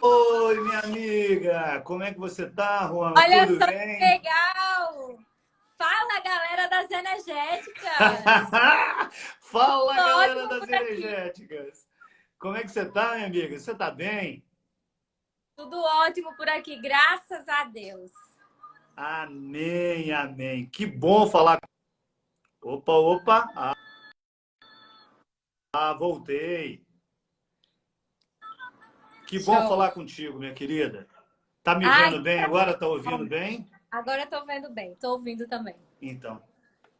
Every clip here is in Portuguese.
Oi, minha amiga! Como é que você tá, Juan? Olha Tudo só que bem? legal! Fala, galera das energéticas! Fala, Tô galera ótimo das por aqui. energéticas! Como é que você tá, minha amiga? Você tá bem? Tudo ótimo por aqui, graças a Deus. Amém, amém. Que bom falar. Opa, opa! Voltei. Que bom Show. falar contigo, minha querida. Tá me Ah, vendo bem agora? Tá ouvindo bem? agora eu tô vendo bem, tô ouvindo também. Então,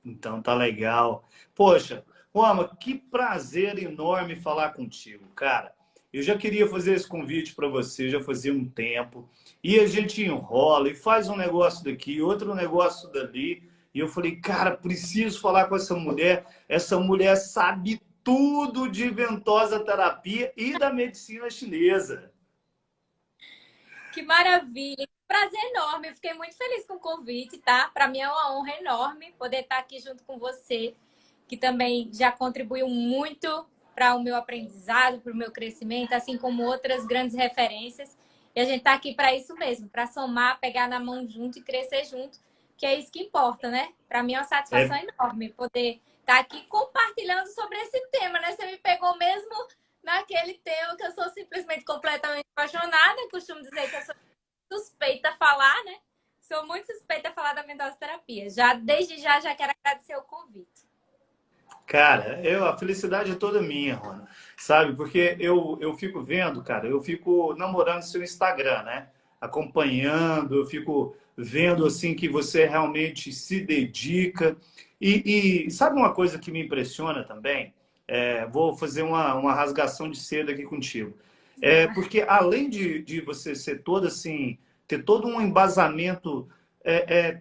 então tá legal. Poxa, Roma, que prazer enorme falar contigo, cara. Eu já queria fazer esse convite para você, já fazia um tempo, e a gente enrola e faz um negócio daqui, outro negócio dali, e eu falei, cara, preciso falar com essa mulher. Essa mulher sabe tudo de ventosa terapia e da medicina chinesa. Que maravilha! Que prazer enorme. Eu fiquei muito feliz com o convite, tá? Para mim é uma honra enorme poder estar aqui junto com você, que também já contribuiu muito para o meu aprendizado, para o meu crescimento, assim como outras grandes referências. E a gente está aqui para isso mesmo, para somar, pegar na mão junto e crescer junto, que é isso que importa, né? Para mim é uma satisfação É, enorme poder estar aqui compartilhando sobre esse tema, né? Você me pegou mesmo naquele tema que eu sou simplesmente completamente apaixonada. Costumo dizer que eu sou suspeita a falar, né? Sou muito suspeita a falar da mentoterapia. Desde já quero agradecer o convite. cara, a felicidade é toda minha, Rona. Sabe? Porque eu fico vendo, cara, eu fico namorando seu Instagram, né? Acompanhando, eu fico vendo assim que você realmente se dedica. E sabe uma coisa que me impressiona também? Vou fazer uma rasgação de seda aqui contigo. Porque além de você ser toda assim, ter todo um embasamento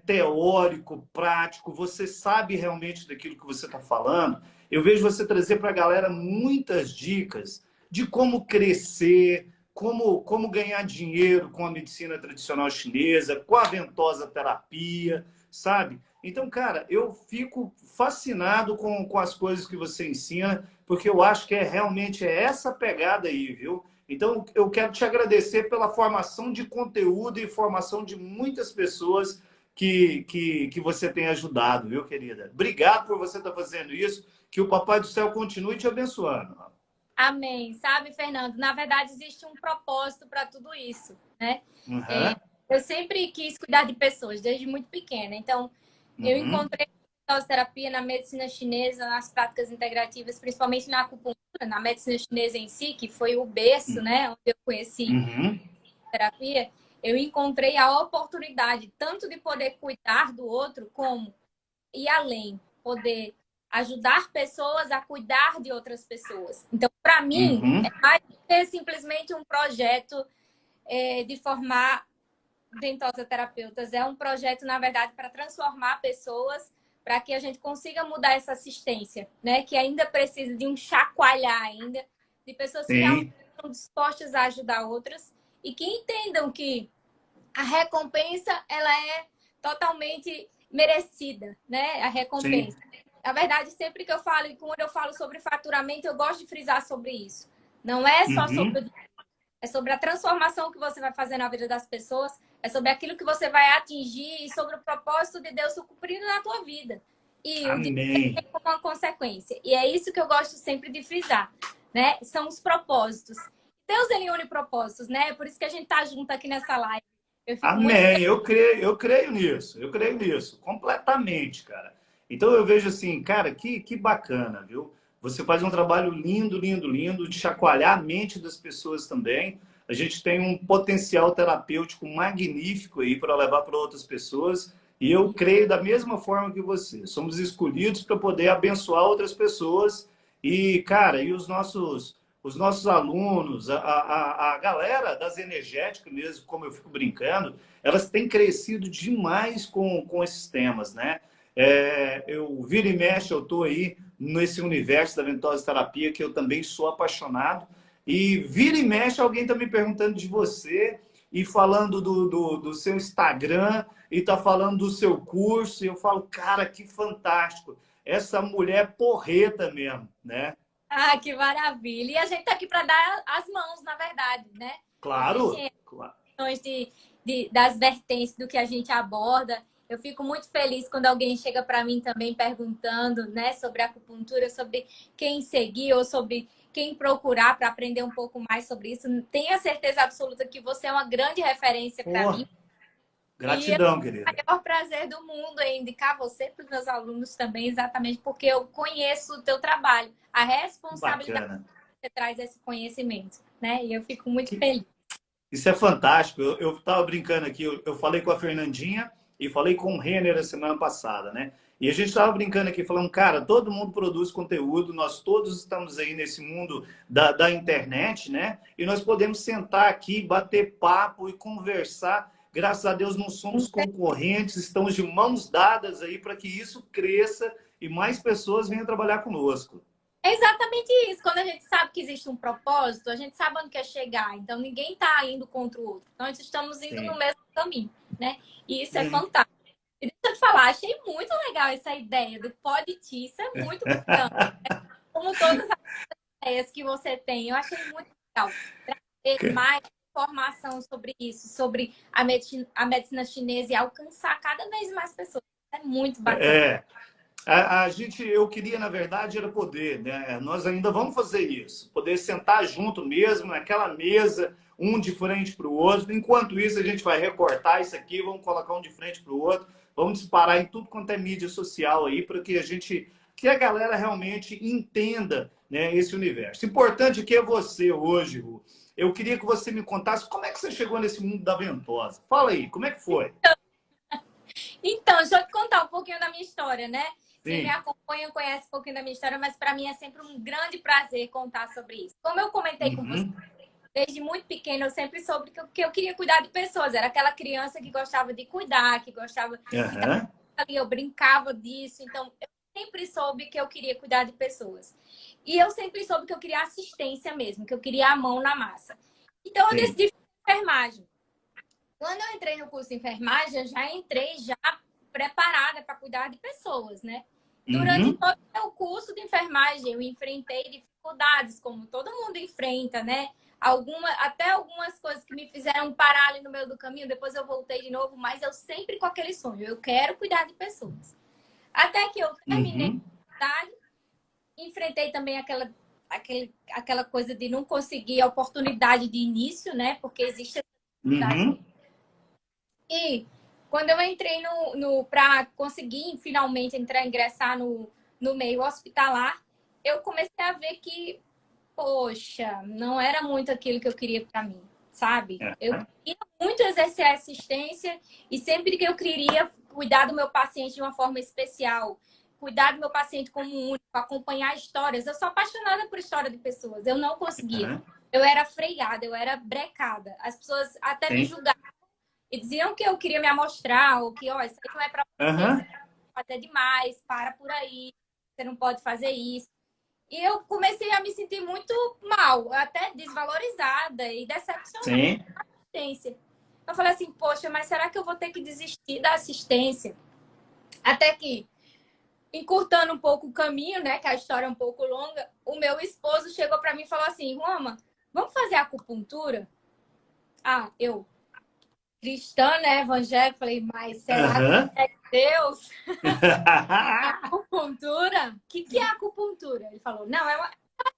teórico, prático, você sabe realmente daquilo que você está falando. Eu vejo você trazer para a galera muitas dicas de como crescer, como ganhar dinheiro com a medicina tradicional chinesa, com a ventosa terapia, sabe? Então, cara, eu fico fascinado com as coisas que você ensina, porque eu acho que realmente é essa pegada aí, viu? Então, eu quero te agradecer pela formação de conteúdo e formação de muitas pessoas que você tem ajudado, viu, querida? Obrigado por você estar fazendo isso. Que o Papai do Céu continue te abençoando. Amém. Sabe, Fernando? Na verdade, existe um propósito para tudo isso, né? Uhum, Eu sempre quis cuidar de pessoas, desde muito pequena. Então, eu uhum, encontrei a terapia na medicina chinesa, nas práticas integrativas, principalmente na acupuntura, na medicina chinesa em si, que foi o berço, né, onde eu conheci uhum. terapia, eu encontrei a oportunidade tanto de poder cuidar do outro, como ir além, poder ajudar pessoas a cuidar de outras pessoas. Então, para mim, é Uhum. mais do que simplesmente um projeto de formar dentosa terapeutas. É um projeto, na verdade, para transformar pessoas, para que a gente consiga mudar essa assistência, né? Que ainda precisa de um chacoalhar ainda, de pessoas que realmente Sim, estão dispostas a ajudar outras e que entendam que a recompensa ela é totalmente merecida, né? A sim. recompensa. Na verdade, sempre que eu falo, e quando eu falo sobre faturamento, eu gosto de frisar sobre isso. Não é só sobre Uhum. o dinheiro, é sobre a transformação que você vai fazer na vida das pessoas, é sobre aquilo que você vai atingir e sobre o propósito de Deus cumprindo na tua vida. E o dinheiro Amém. vem como uma consequência. E é isso que eu gosto sempre de frisar, né? São os propósitos. Deus, ele une propósitos, né? Por isso que a gente tá junto aqui nessa live. Eu fico muito Amém. Eu creio nisso. Eu creio nisso. Completamente, cara. Então eu vejo assim, cara, que bacana, viu? Você faz um trabalho lindo, lindo, lindo, de chacoalhar a mente das pessoas também. A gente tem um potencial terapêutico magnífico aí para levar para outras pessoas. E eu creio da mesma forma que você. Somos escolhidos para poder abençoar outras pessoas. E, cara, e os nossos alunos, a galera das energéticas mesmo, como eu fico brincando, elas têm crescido demais com esses temas, né? Eu vira e mexe, eu estou aí nesse universo da ventosa terapia, que eu também sou apaixonado, e vira e mexe alguém está me perguntando de você e falando do seu Instagram e está falando do seu curso, e eu falo, cara, que fantástico. Essa mulher porreta mesmo, né? Ah, que maravilha! E a gente tá aqui para dar as mãos, na verdade, né? Claro, Existem claro. questões das vertentes do que a gente aborda. Eu fico muito feliz quando alguém chega para mim também perguntando, né, sobre acupuntura, sobre quem seguir ou sobre quem procurar para aprender um pouco mais sobre isso. Tenha certeza absoluta que você é uma grande referência para Pô, mim. E é gratidão, o querida. maior prazer do mundo é indicar você para os meus alunos também, exatamente porque eu conheço o teu trabalho, a responsabilidade Bacana. que você traz esse conhecimento, né? E eu fico muito Que- feliz. Isso é fantástico. Eu estava brincando aqui, eu falei com a Fernandinha e falei com o Renner a semana passada, né? E a gente estava brincando aqui, falando, cara, todo mundo produz conteúdo, nós todos estamos aí nesse mundo da internet, né? E nós podemos sentar aqui, bater papo e conversar. Graças a Deus não somos concorrentes, estamos de mãos dadas aí para que isso cresça e mais pessoas venham trabalhar conosco. É exatamente isso. Quando a gente sabe que existe um propósito, a gente sabe onde quer chegar. Então, ninguém está indo contra o outro. Nós estamos indo no Sim. mesmo caminho, né? E isso é Sim. fantástico. E deixa eu te falar, achei muito legal essa ideia do Poditi. Isso é muito bacana. Como todas as ideias que você tem, eu achei muito legal. Trazer mais informação sobre isso, sobre a medicina chinesa e alcançar cada vez mais pessoas. É muito bacana. É, a gente, eu queria, na verdade, era poder, né? Nós ainda vamos fazer isso, poder sentar junto mesmo, naquela mesa, um de frente para o outro. Enquanto isso, a gente vai recortar isso aqui, vamos colocar um de frente para o outro, vamos disparar em tudo quanto é mídia social aí, para que que a galera realmente entenda, né, esse universo. Importante que é você hoje, Ru. Eu queria que você me contasse como é que você chegou nesse mundo da ventosa. Fala aí, como é que foi? Então, deixa eu te contar um pouquinho da minha história, né? Quem me Sim. acompanha conhece um pouquinho da minha história, mas para mim é sempre um grande prazer contar sobre isso. Como eu comentei com você, Uhum. desde muito pequena, eu sempre soube que eu queria cuidar de pessoas. Era aquela criança que gostava de cuidar, que gostava de estar Aham. ali, eu brincava disso. Então, eu sempre soube que eu queria cuidar de pessoas. E eu sempre soube que eu queria assistência mesmo, que eu queria a mão na massa. Então, eu Sim. decidi fazer enfermagem. Quando eu entrei no curso de enfermagem, eu já entrei já preparada para cuidar de pessoas, né? Durante Uhum. todo o meu curso de enfermagem, eu enfrentei dificuldades, como todo mundo enfrenta, né? Até algumas coisas que me fizeram parar ali no meio do caminho, depois eu voltei de novo, mas eu sempre com aquele sonho, eu quero cuidar de pessoas. Até que eu terminei Uhum. a faculdade, enfrentei também aquela coisa de não conseguir a oportunidade de início, né? Porque existe a oportunidade. Uhum. E quando eu entrei para conseguir finalmente ingressar no meio hospitalar, eu comecei a ver que, poxa, não era muito aquilo que eu queria para mim, sabe? Eu Aham. queria muito exercer a assistência e sempre que eu queria cuidar do meu paciente de uma forma especial, cuidar do meu paciente como um único, acompanhar histórias. Eu sou apaixonada por história de pessoas. Eu não conseguia. Aham. Eu era freada, eu era brecada. As pessoas até me Sim. julgavam e diziam que eu queria me amostrar, ou que, ó, isso aí não é pra você, isso Aham. vai fazer demais, para por aí, você não pode fazer isso. E eu comecei a me sentir muito mal, até desvalorizada e decepcionada Sim. com a assistência. Eu falei assim, poxa, mas será que eu vou ter que desistir da assistência? Até que, encurtando um pouco o caminho, né, que a história é um pouco longa, o meu esposo chegou para mim e falou assim, Roma, vamos fazer acupuntura? Ah, eu, cristã, né, evangélica, falei, mas será que Aham. é Deus? Acupuntura? O que é acupuntura? Ele falou, não, é uma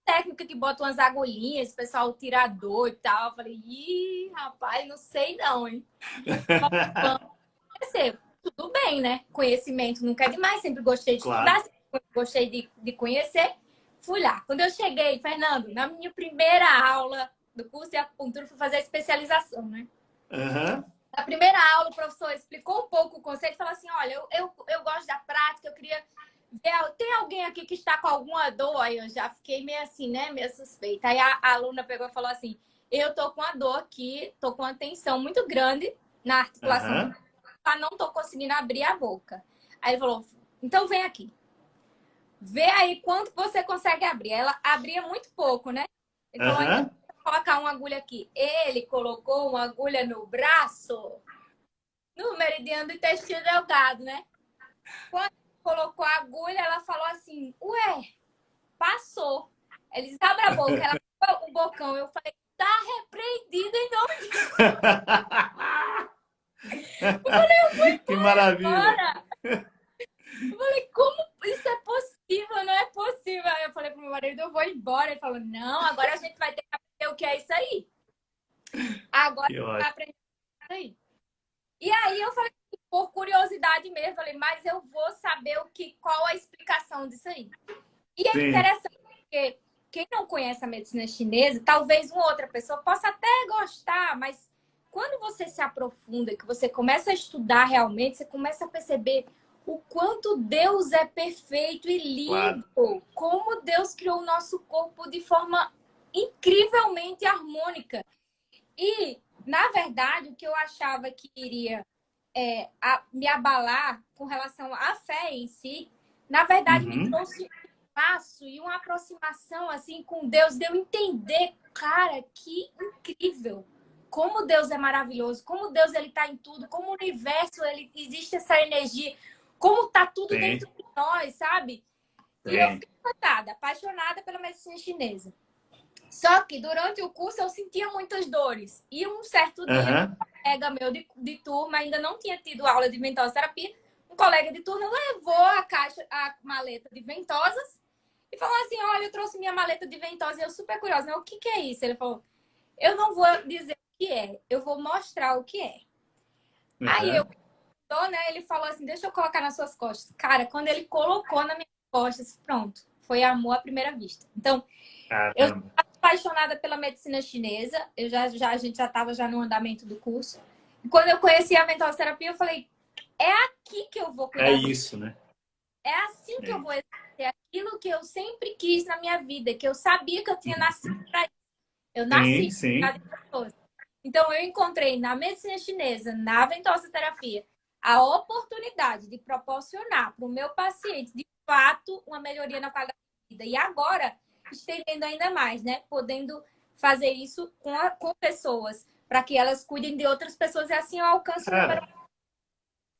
técnica que bota umas agulhinhas, o pessoal tira a dor e tal. Eu falei, ih, rapaz, não sei não, hein? Vamos conhecer. Tudo bem, né? Conhecimento nunca é demais, sempre gostei de Claro. estudar, sempre gostei de conhecer. Fui lá. Quando eu cheguei, Fernando, na minha primeira aula do curso de acupuntura, fui fazer a especialização, né? Aham. Na primeira aula, o professor explicou um pouco o conceito e falou assim: olha, eu gosto da prática, eu queria ver. Tem alguém aqui que está com alguma dor? Aí eu já fiquei meio assim, né? Meio suspeita. Aí a aluna pegou e falou assim: eu tô com a dor aqui, tô com uma tensão muito grande na articulação do Aham. corpo, não tô conseguindo abrir a boca. Aí ele falou: então vem aqui. Vê aí quanto você consegue abrir. Ela abria muito pouco, né? Ele falou: então, Aham. vou colocar uma agulha aqui. Ele colocou uma agulha no braço no meridiano do intestino delgado, né? Quando colocou a agulha, ela falou assim: ué, passou. Eles abrem a boca, ela o bocão. Eu falei: tá repreendido em nome de Que maravilha! Deus. Eu falei, como isso é possível? Não é possível. Aí eu falei pro meu marido, eu vou embora. Ele falou, não, agora a gente vai ter que aprender o que é isso aí. Agora a Que gente vai ótimo. aprender isso aí. E aí eu falei, por curiosidade mesmo, falei, mas eu vou saber qual a explicação disso aí. E é Sim, interessante, porque quem não conhece a medicina chinesa, talvez uma outra pessoa possa até gostar, mas quando você se aprofunda, que você começa a estudar realmente, você começa a perceber o quanto Deus é perfeito e claro. lindo, como Deus criou o nosso corpo de forma incrivelmente harmônica. E, na verdade, o que eu achava que iria me abalar com relação à fé em si, na verdade, me Uhum. trouxe um passo e uma aproximação assim com Deus, de eu entender, cara, que incrível. Como Deus é maravilhoso, como Deus ele tá em tudo, como o universo ele existe essa energia, como tá tudo Tem, dentro de nós, sabe? E eu tem. fiquei encantada, apaixonada pela medicina chinesa. Só que durante o curso eu sentia muitas dores. E um certo dia, Aham. um colega meu de turma ainda não tinha tido aula de ventosa-terapia. Um colega de turma levou a maleta de ventosas e falou assim: olha, eu trouxe minha maleta de ventosa e eu super curiosa, né? O que é isso? Ele falou: eu não vou dizer o que é, eu vou mostrar o que é. Aí eu, Aham. né? Ele falou assim: deixa eu colocar nas suas costas. Cara, quando ele colocou nas minhas costas, pronto, foi amor à primeira vista. Então, eu sou Caramba. apaixonada pela medicina chinesa. A gente já estava já no andamento do curso. E quando eu conheci a ventosa-terapia, eu falei, é aqui que eu vou É cuidar. isso, né? É assim que É eu vou isso. exercer aquilo que eu sempre quis na minha vida, que eu sabia que eu tinha nascido para isso. Eu Sim, nasci para sim. pessoas. Então, eu encontrei na medicina chinesa, na ventosa-terapia, a oportunidade de proporcionar para o meu paciente, de fato, uma melhoria na qualidade de vida. E agora, estendendo ainda mais, né? Podendo fazer isso com pessoas, para que elas cuidem de outras pessoas e assim eu alcanço o número. Cara,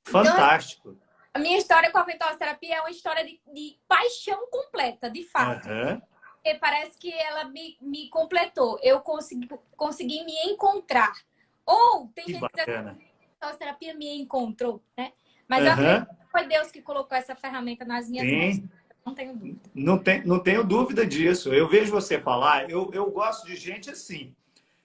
Então, fantástico. a minha história com a ventosa-terapia é uma história de paixão completa, de fato. Aham. Porque parece que ela me completou. Eu consegui me encontrar. Ou tem Que gente que diz que bacana. a terapia me encontrou, né? Mas eu acredito Aham. que foi Deus que colocou essa ferramenta nas minhas mãos. Sim. Não tenho dúvida. Não tenho dúvida disso. Eu vejo você falar, eu gosto de gente assim.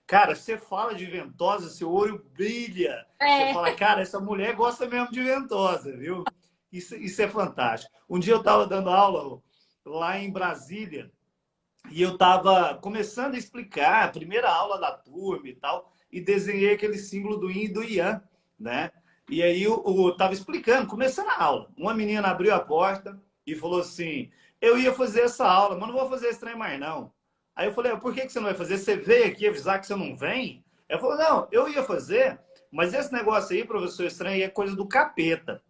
Cara, você fala de ventosa, seu olho brilha. Você É, fala, cara, essa mulher gosta mesmo de ventosa, viu? Isso é fantástico. Um dia eu estava dando aula lá em Brasília e eu estava começando a explicar a primeira aula da turma e tal, e desenhei aquele símbolo do Yin e do Yang, né? E aí eu estava explicando, começando a aula. Uma menina abriu a porta e falou assim: eu ia fazer essa aula, mas não vou fazer esse trem mais não. Aí eu falei: por que você não vai fazer? Você veio aqui avisar que você não vem? Ela falou: não, eu ia fazer, mas esse negócio aí, professor estranho, é coisa do capeta.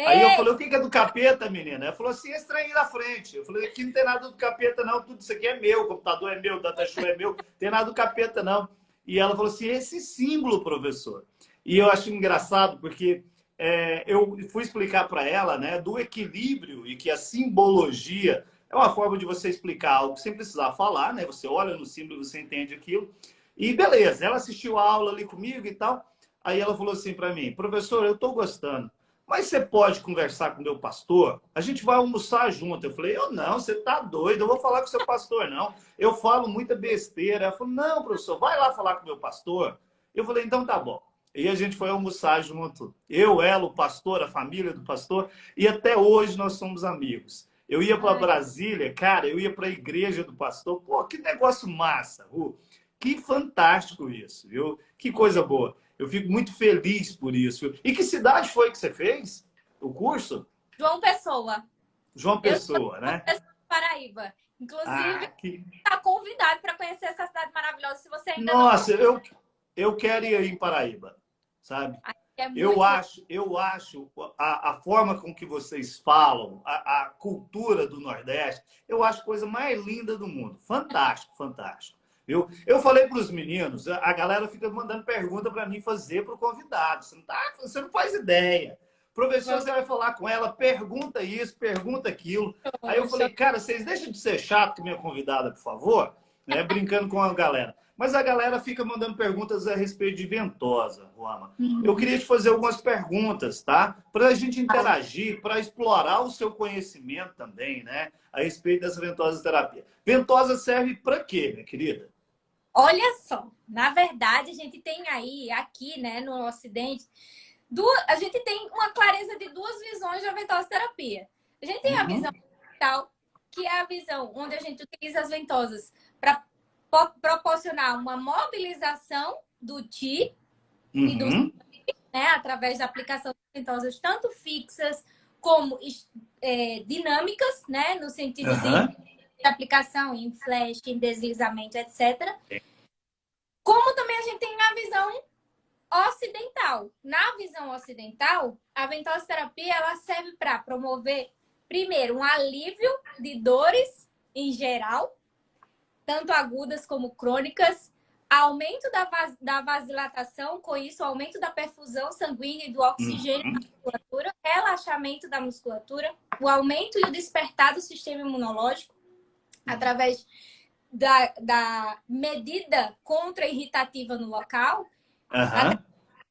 Aí eu ei, falei: o que é do capeta, menina? Ela falou assim: esse trem aí na frente. Eu falei: aqui não tem nada do capeta, não. Tudo isso aqui é meu. O computador é meu, o data show é meu. Não tem nada do capeta, não. E ela falou assim: esse símbolo, professor. E eu acho engraçado porque eu fui explicar para ela, né, do equilíbrio e que a simbologia é uma forma de você explicar algo sem precisar falar, né? Você olha no símbolo, você entende aquilo. E beleza, ela assistiu a aula ali comigo e tal. Aí ela falou assim para mim: professor, eu estou gostando. Mas você pode conversar com o meu pastor? A gente vai almoçar junto. Eu falei: eu não, você tá doido, eu vou falar com o seu pastor, não. Eu falo muita besteira. Ela falou: não, professor, vai lá falar com o meu pastor. Eu falei: então tá bom. E a gente foi almoçar junto. Eu, ela, o pastor, a família do pastor, e até hoje nós somos amigos. Eu ia para ai, Brasília, cara, eu ia para a igreja do pastor. Pô, que negócio massa, Ru. Que fantástico isso, viu? Que coisa boa. Eu fico muito feliz por isso. E que cidade foi que você fez o curso? João Pessoa. João Eu sou de Pessoa, João né? Pessoa, Paraíba. Inclusive, Ah, que... está convidado para conhecer essa cidade maravilhosa. Se você ainda não Nossa, eu quero ir aí em Paraíba, sabe? conhece, é muito legal. Eu acho a forma com que vocês falam, a cultura do Nordeste, eu acho a coisa mais linda do mundo. Fantástico, fantástico. Eu falei para os meninos, a galera fica mandando pergunta para mim fazer para o convidado. Você não faz ideia. Professor, você vai falar com ela, pergunta isso, pergunta aquilo. Aí eu Poxa, falei: cara, vocês deixam de ser chato com minha convidada, por favor? né? Brincando com a galera. Mas a galera fica mandando perguntas a respeito de ventosa, Ruama. Eu queria te fazer algumas perguntas, tá? Para a gente interagir, para explorar o seu conhecimento também, né? A respeito dessa ventosa terapia. Ventosa serve para quê, minha querida? Olha só, na verdade, a gente tem aí, aqui, né, no Ocidente, a gente tem uma clareza de duas visões da ventosa terapia. A gente tem a visão tal, que é a visão onde a gente utiliza as ventosas para proporcionar uma mobilização do Ti e do né, através da aplicação de ventosas tanto fixas como dinâmicas, né, no sentido de aplicação em flash, em deslizamento, etc. Como também a gente tem a visão ocidental. Na visão ocidental, a ventosoterapia ela serve para promover, primeiro, um alívio de dores em geral, tanto agudas como crônicas, aumento da vasodilatação, com isso, aumento da perfusão sanguínea e do oxigênio na musculatura, relaxamento da musculatura, o aumento e o despertar do sistema imunológico, através da medida contra-irritativa no local,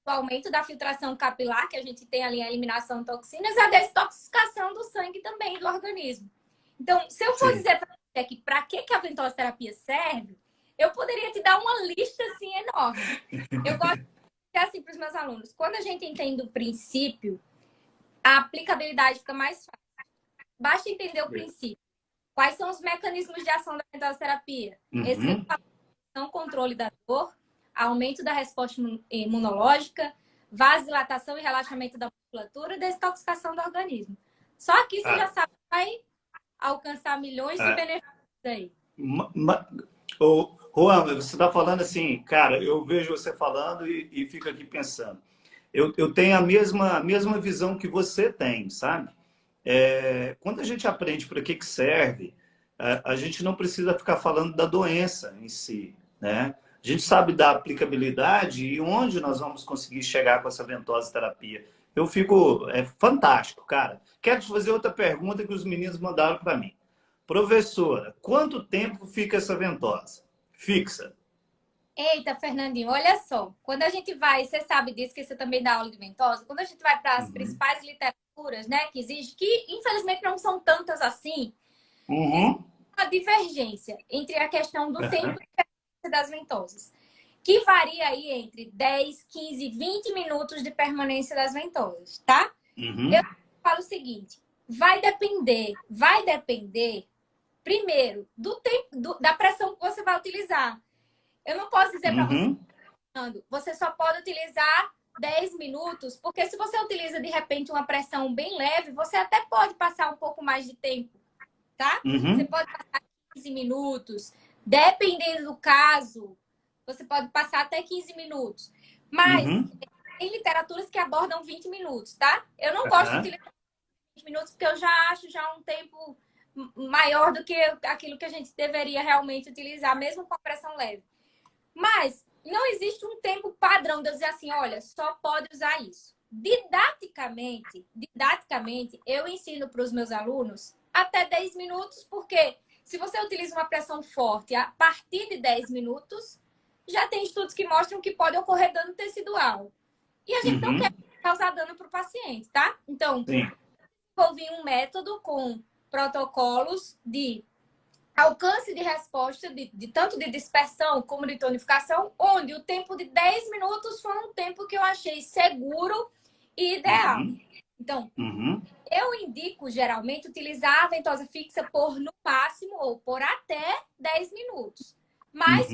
o aumento da filtração capilar, que a gente tem ali a eliminação de toxinas, e a desintoxicação do sangue também do organismo. Então, se eu for dizer para você aqui para que a ventosoterapia serve, eu poderia te dar uma lista assim enorme. Eu gosto de dizer assim para os meus alunos, quando a gente entende o princípio, a aplicabilidade fica mais fácil. Basta entender o princípio. Quais são os mecanismos de ação da ventosoterapia? Excitação, controle da dor, aumento da resposta imunológica, vasodilatação e relaxamento da musculatura e desintoxicação do organismo. Só que você já sabe que vai alcançar milhões de benefícios aí. Juan, você está falando assim, cara, eu vejo você falando e fico aqui pensando. Eu tenho a mesma visão que você tem, sabe? Quando a gente aprende para que serve, a gente não precisa ficar falando da doença em si, né? A gente sabe da aplicabilidade e onde nós vamos conseguir chegar com essa ventosoterapia. Eu fico... É fantástico, cara. Quero te fazer outra pergunta que os meninos mandaram para mim. Professora, quanto tempo fica essa ventosa? Fixa. Eita, Fernandinho, olha só. Quando a gente vai, você sabe disso, que você também dá aula de ventosa, quando a gente vai para as principais literaturas, né, que existe, que infelizmente não são tantas assim, existe uma divergência entre a questão do tempo das ventosas, que varia aí entre 10, 15, 20 minutos de permanência das ventosas, tá? Eu falo o seguinte, vai depender, primeiro, do tempo, da pressão que você vai utilizar. Eu não posso dizer para você, você só pode utilizar 10 minutos, porque se você utiliza, de repente, uma pressão bem leve, você até pode passar um pouco mais de tempo, tá? Você pode passar 15 minutos, dependendo do caso, você pode passar até 15 minutos. Mas tem literaturas que abordam 20 minutos, tá? Eu não gosto de utilizar 20 minutos, porque eu já acho um tempo maior do que aquilo que a gente deveria realmente utilizar, mesmo com a pressão leve. Mas não existe um tempo padrão de eu dizer assim, olha, só pode usar isso. Didaticamente, eu ensino para os meus alunos até 10 minutos, porque se você utiliza uma pressão forte a partir de 10 minutos, já tem estudos que mostram que pode ocorrer dano tecidual. E a gente não quer causar dano para o paciente, tá? Então, desenvolvi um método com protocolos de alcance de resposta, tanto de dispersão como de tonificação, onde o tempo de 10 minutos foi um tempo que eu achei seguro e ideal. Então, eu indico, geralmente, utilizar a ventosa fixa por, no máximo, ou por até 10 minutos. Mas,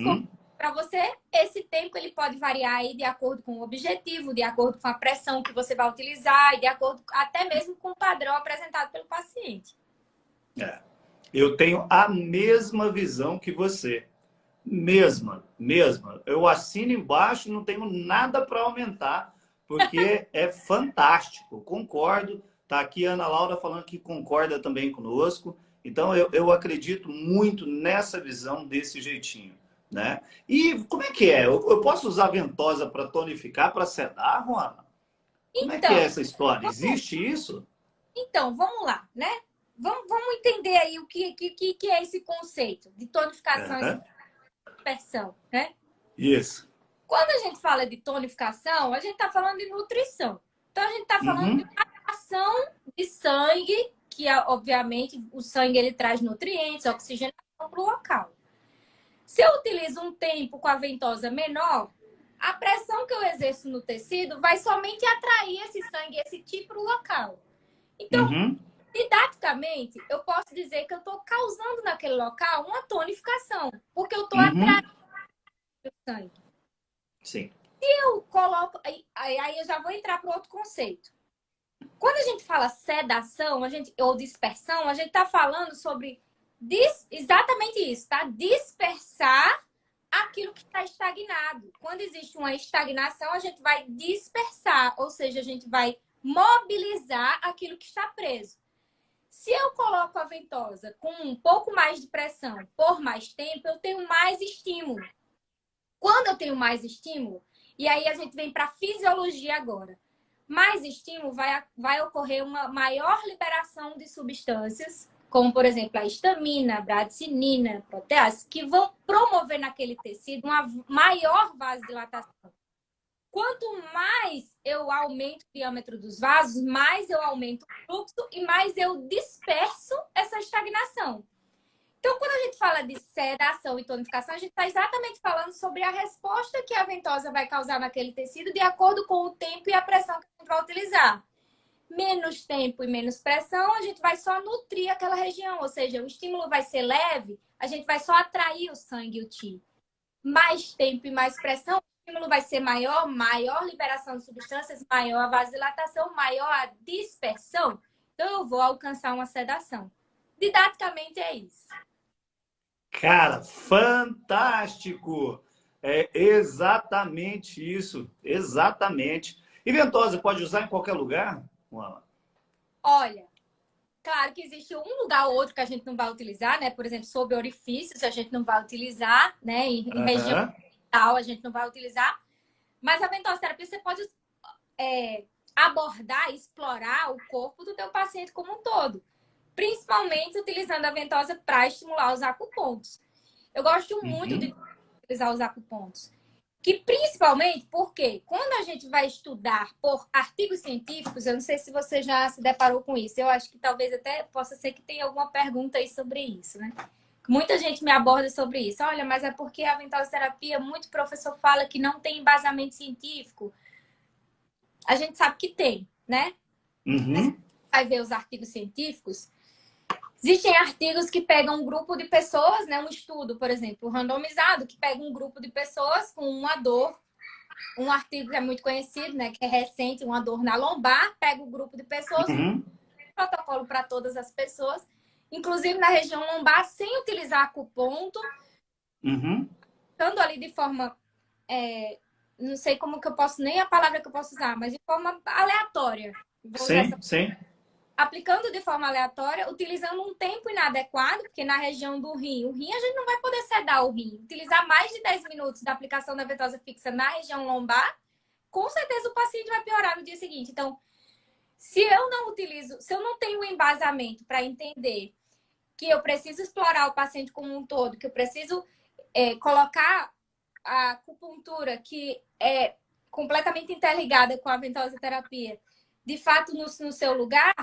para você, esse tempo ele pode variar aí de acordo com o objetivo, de acordo com a pressão que você vai utilizar e de acordo até mesmo com o padrão apresentado pelo paciente. Eu tenho a mesma visão que você. Mesma. Eu assino embaixo, não tenho nada para aumentar, porque é fantástico. Concordo. Está aqui a Ana Laura falando que concorda também conosco. Então, eu acredito muito nessa visão desse jeitinho, né? E como é que é? Eu posso usar ventosa para tonificar, para sedar, Juana? Como é que é essa história? Existe isso? Então, vamos lá, né? Vamos entender aí o que é esse conceito de tonificação. dispersão, né? Isso. Quando a gente fala de tonificação, a gente está falando de nutrição. Então, a gente está falando de Uhum. uma ação de sangue, que, obviamente, o sangue ele traz nutrientes, oxigenação para o local. Se eu utilizo um tempo com a ventosa menor, a pressão que eu exerço no tecido vai somente atrair esse sangue, esse tipo para o local. Então, Uhum. didaticamente, eu posso dizer que eu estou causando naquele local uma tonificação, porque eu estou Uhum. atraindo o sangue. Sim. Eu coloco. Aí eu já vou entrar para outro conceito. Quando a gente fala sedação, ou dispersão, a gente está falando sobre exatamente isso, tá? Dispersar aquilo que está estagnado. Quando existe uma estagnação, a gente vai dispersar, ou seja, a gente vai mobilizar aquilo que está preso. Se eu coloco a ventosa com um pouco mais de pressão por mais tempo, eu tenho mais estímulo. Quando eu tenho mais estímulo, e aí a gente vem para a fisiologia agora, mais estímulo vai ocorrer uma maior liberação de substâncias, como, por exemplo, a histamina, a bradicinina, a protease, que vão promover naquele tecido uma maior vasodilatação. Quanto mais eu aumento o diâmetro dos vasos, mais eu aumento o fluxo e mais eu disperso essa estagnação. Então, quando a gente fala de sedação e tonificação, a gente está exatamente falando sobre a resposta que a ventosa vai causar naquele tecido de acordo com o tempo e a pressão que a gente vai utilizar. Menos tempo e menos pressão, a gente vai só nutrir aquela região, ou seja, o estímulo vai ser leve, a gente vai só atrair o sangue e o ti. Mais tempo e mais pressão, o estímulo vai ser maior, maior liberação de substâncias, maior a vasodilatação, maior a dispersão. Então, eu vou alcançar uma sedação. Didaticamente é isso. Cara, fantástico! É exatamente isso. Exatamente. E ventosa, pode usar em qualquer lugar? Olha, claro que existe um lugar ou outro que a gente não vai utilizar, né? Por exemplo, sob orifícios a gente não vai utilizar, né? Em região Aham. tal a gente não vai utilizar. Mas a ventosoterapia você pode abordar, explorar o corpo do teu paciente como um todo. Principalmente utilizando a ventosa para estimular os acupontos. Eu gosto muito de Uhum. utilizar os acupontos. Que principalmente porque quando a gente vai estudar por artigos científicos, eu não sei se você já se deparou com isso, eu acho que talvez até possa ser que tenha alguma pergunta aí sobre isso, né? Muita gente me aborda sobre isso. Olha, mas é porque a ventosoterapia, muito professor fala que não tem embasamento científico. A gente sabe que tem, né? Mas Uhum. vai ver os artigos científicos. Existem artigos que pegam um grupo de pessoas, né? Um estudo, por exemplo, randomizado, que pega um grupo de pessoas com uma dor. Um artigo que é muito conhecido, né? Que é recente, uma dor na lombar. Pega um grupo de pessoas, um Uhum. protocolo para todas as pessoas, inclusive na região lombar, sem utilizar acuponto, Uhum. estando ali de forma... não sei como que eu posso, nem a palavra que eu posso usar, mas de forma aleatória. Vou usar essa Sim, sim. aplicando de forma aleatória, utilizando um tempo inadequado, porque na região do rim, o rim a gente não vai poder sedar o rim. Utilizar mais de 10 minutos da aplicação da ventosa fixa na região lombar, com certeza o paciente vai piorar no dia seguinte. Então, se eu não tenho um embasamento para entender que eu preciso explorar o paciente como um todo, que eu preciso colocar a acupuntura, que é completamente interligada com a ventosa terapia, de fato no seu lugar,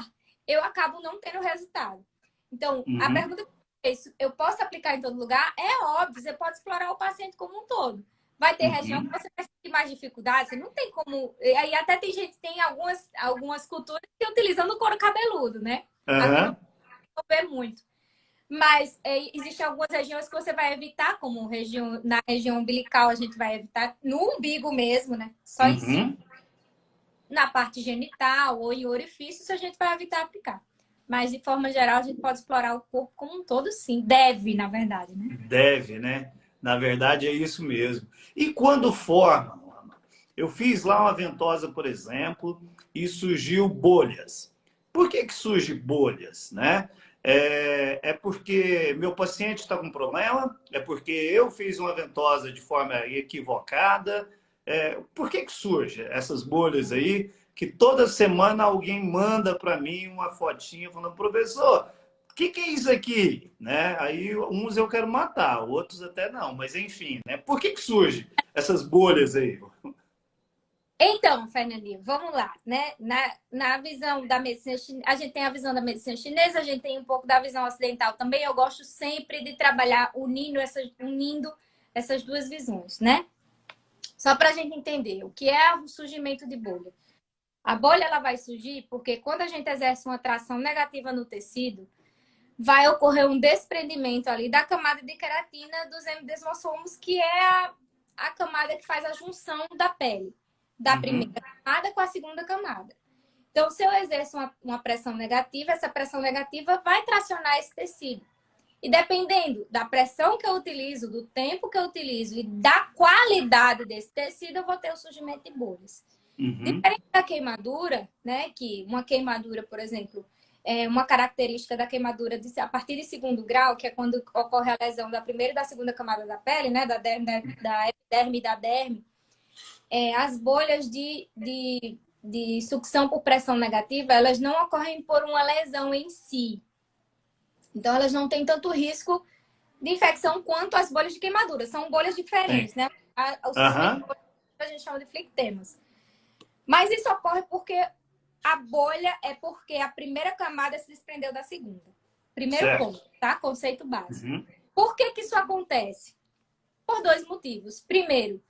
eu acabo não tendo resultado. Então, a Uhum. pergunta é isso, eu posso aplicar em todo lugar? É óbvio, você pode explorar o paciente como um todo. Vai ter região que Uhum. você vai sentir mais dificuldade, você não tem como... Aí até tem gente, tem algumas culturas que utilizam o couro cabeludo, né? Aqui não Aham. vou ver muito. Mas existem algumas regiões que você vai evitar, como na região umbilical, a gente vai evitar no umbigo mesmo, né? Só em cima. Uhum. Na parte genital ou em orifícios, a gente vai evitar aplicar. Mas, de forma geral, a gente pode explorar o corpo como um todo, sim. Deve, na verdade, né? Deve, né? Na verdade, é isso mesmo. E quando forma, Norma? Eu fiz lá uma ventosa, por exemplo, e surgiu bolhas. Por que que surge bolhas, né? É porque meu paciente está com problema? É porque eu fiz uma ventosa de forma equivocada? Por que que surge essas bolhas aí? Que toda semana alguém manda para mim uma fotinha falando, professor, que é isso aqui? Né? Aí uns eu quero matar, outros até não, mas enfim, né? Por que surge essas bolhas aí? Então, Fernandinho, vamos lá, né? Na visão da medicina chinesa, a gente tem a visão da medicina chinesa, a gente tem um pouco da visão ocidental também. Eu gosto sempre de trabalhar unindo essas duas visões, né? Só para a gente entender o que é o surgimento de bolha. A bolha ela vai surgir porque quando a gente exerce uma tração negativa no tecido, vai ocorrer um desprendimento ali da camada de queratina dos endodesmossomos, que é a camada que faz a junção da pele, da primeira camada com a segunda camada. Então, se eu exerço uma pressão negativa, essa pressão negativa vai tracionar esse tecido. E dependendo da pressão que eu utilizo, do tempo que eu utilizo e da qualidade desse tecido, eu vou ter o surgimento de bolhas. Diferente da queimadura, né? Que uma queimadura, por exemplo, é uma característica da queimadura a partir de segundo grau, que é quando ocorre a lesão da primeira e da segunda camada da pele, né? Da epiderme e da derme. As bolhas de sucção por pressão negativa, elas não ocorrem por uma lesão em si. Então, elas não têm tanto risco de infecção quanto as bolhas de queimadura. São bolhas diferentes, né? O surgimento a gente chama de flictemas. Mas isso ocorre porque a bolha é porque a primeira camada se desprendeu da segunda. Primeiro ponto, tá? Conceito básico. Por que isso acontece? Por dois motivos. Primeiro,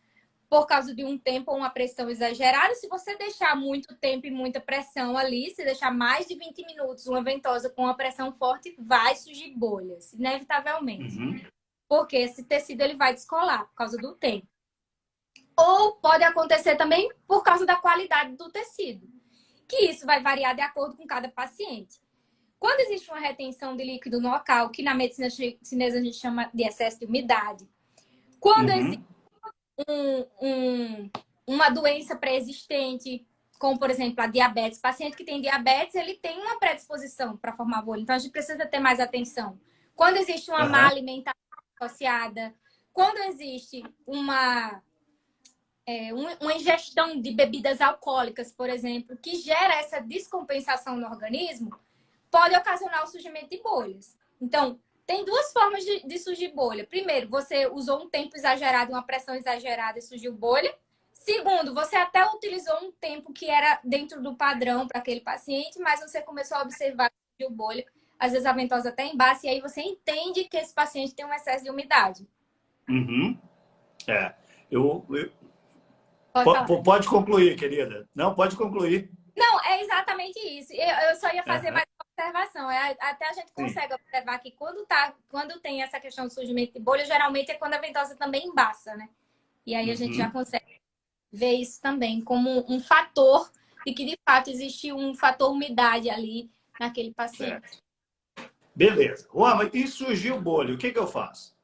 por causa de um tempo ou uma pressão exagerada. Se você deixar muito tempo e muita pressão ali, se deixar mais de 20 minutos uma ventosa com uma pressão forte, vai surgir bolhas, inevitavelmente. Porque esse tecido ele vai descolar por causa do tempo. Ou pode acontecer também por causa da qualidade do tecido, que isso vai variar de acordo com cada paciente. Quando existe uma retenção de líquido no local, que na medicina chinesa a gente chama de excesso de umidade, quando existe uma doença pré-existente, como, por exemplo, a diabetes. O paciente que tem diabetes, ele tem uma predisposição para formar bolha. Então, a gente precisa ter mais atenção. Quando existe uma má alimentação associada, quando existe uma ingestão de bebidas alcoólicas, por exemplo, que gera essa descompensação no organismo, pode ocasionar o surgimento de bolhas. Então, tem duas formas de surgir bolha. Primeiro, você usou um tempo exagerado, uma pressão exagerada e surgiu bolha. Segundo, você até utilizou um tempo que era dentro do padrão para aquele paciente, mas você começou a observar que surgiu bolha. Às vezes a ventosa até embaixo, e aí você entende que esse paciente tem um excesso de umidade. Pode concluir, querida. Não, pode concluir. Não, é exatamente isso. Eu só ia fazer mais uma observação. Até a gente consegue observar que quando tem essa questão do surgimento de bolha, geralmente é quando a ventosa também embaça, né? E aí a gente já consegue ver isso também como um fator de que, de fato, existe um fator umidade ali naquele paciente. Beleza. Mas e surgiu bolha? O que eu faço?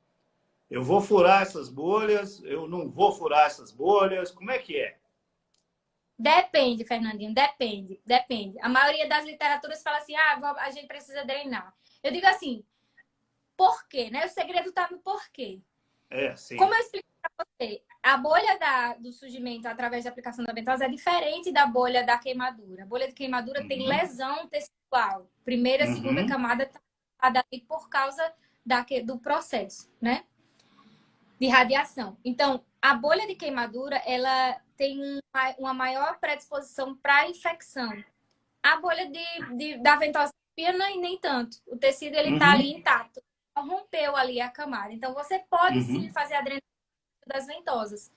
Eu vou furar essas bolhas? Eu não vou furar essas bolhas? Como é que é? Depende, Fernandinho, depende. A maioria das literaturas fala assim, a gente precisa drenar. Eu digo assim, por quê? Né? O segredo está no porquê. Sim. Como eu expliquei para você, a bolha do surgimento através da aplicação da ventosa é diferente da bolha da queimadura. A bolha de queimadura tem lesão tecidual. Primeira e segunda camada está ali por causa do processo, né? De radiação. Então, a bolha de queimadura, ela tem uma maior predisposição para infecção. A bolha da ventosa nem tanto. O tecido ele está ali intacto. Rompeu ali a camada. Então, você pode sim fazer a drenagem das ventosas.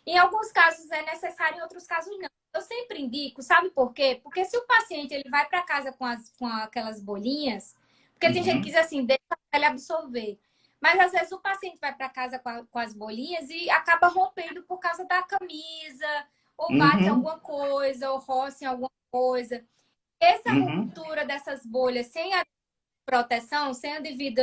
Em alguns casos é necessário, em outros casos não. Eu sempre indico, sabe por quê? Porque se o paciente ele vai para casa com aquelas bolinhas, porque tem gente que diz assim, deixa ele absorver. Mas às vezes o paciente vai para casa com as bolinhas e acaba rompendo por causa da camisa, ou bate em alguma coisa, ou roça em alguma coisa. Essa ruptura dessas bolhas sem a proteção, sem o devido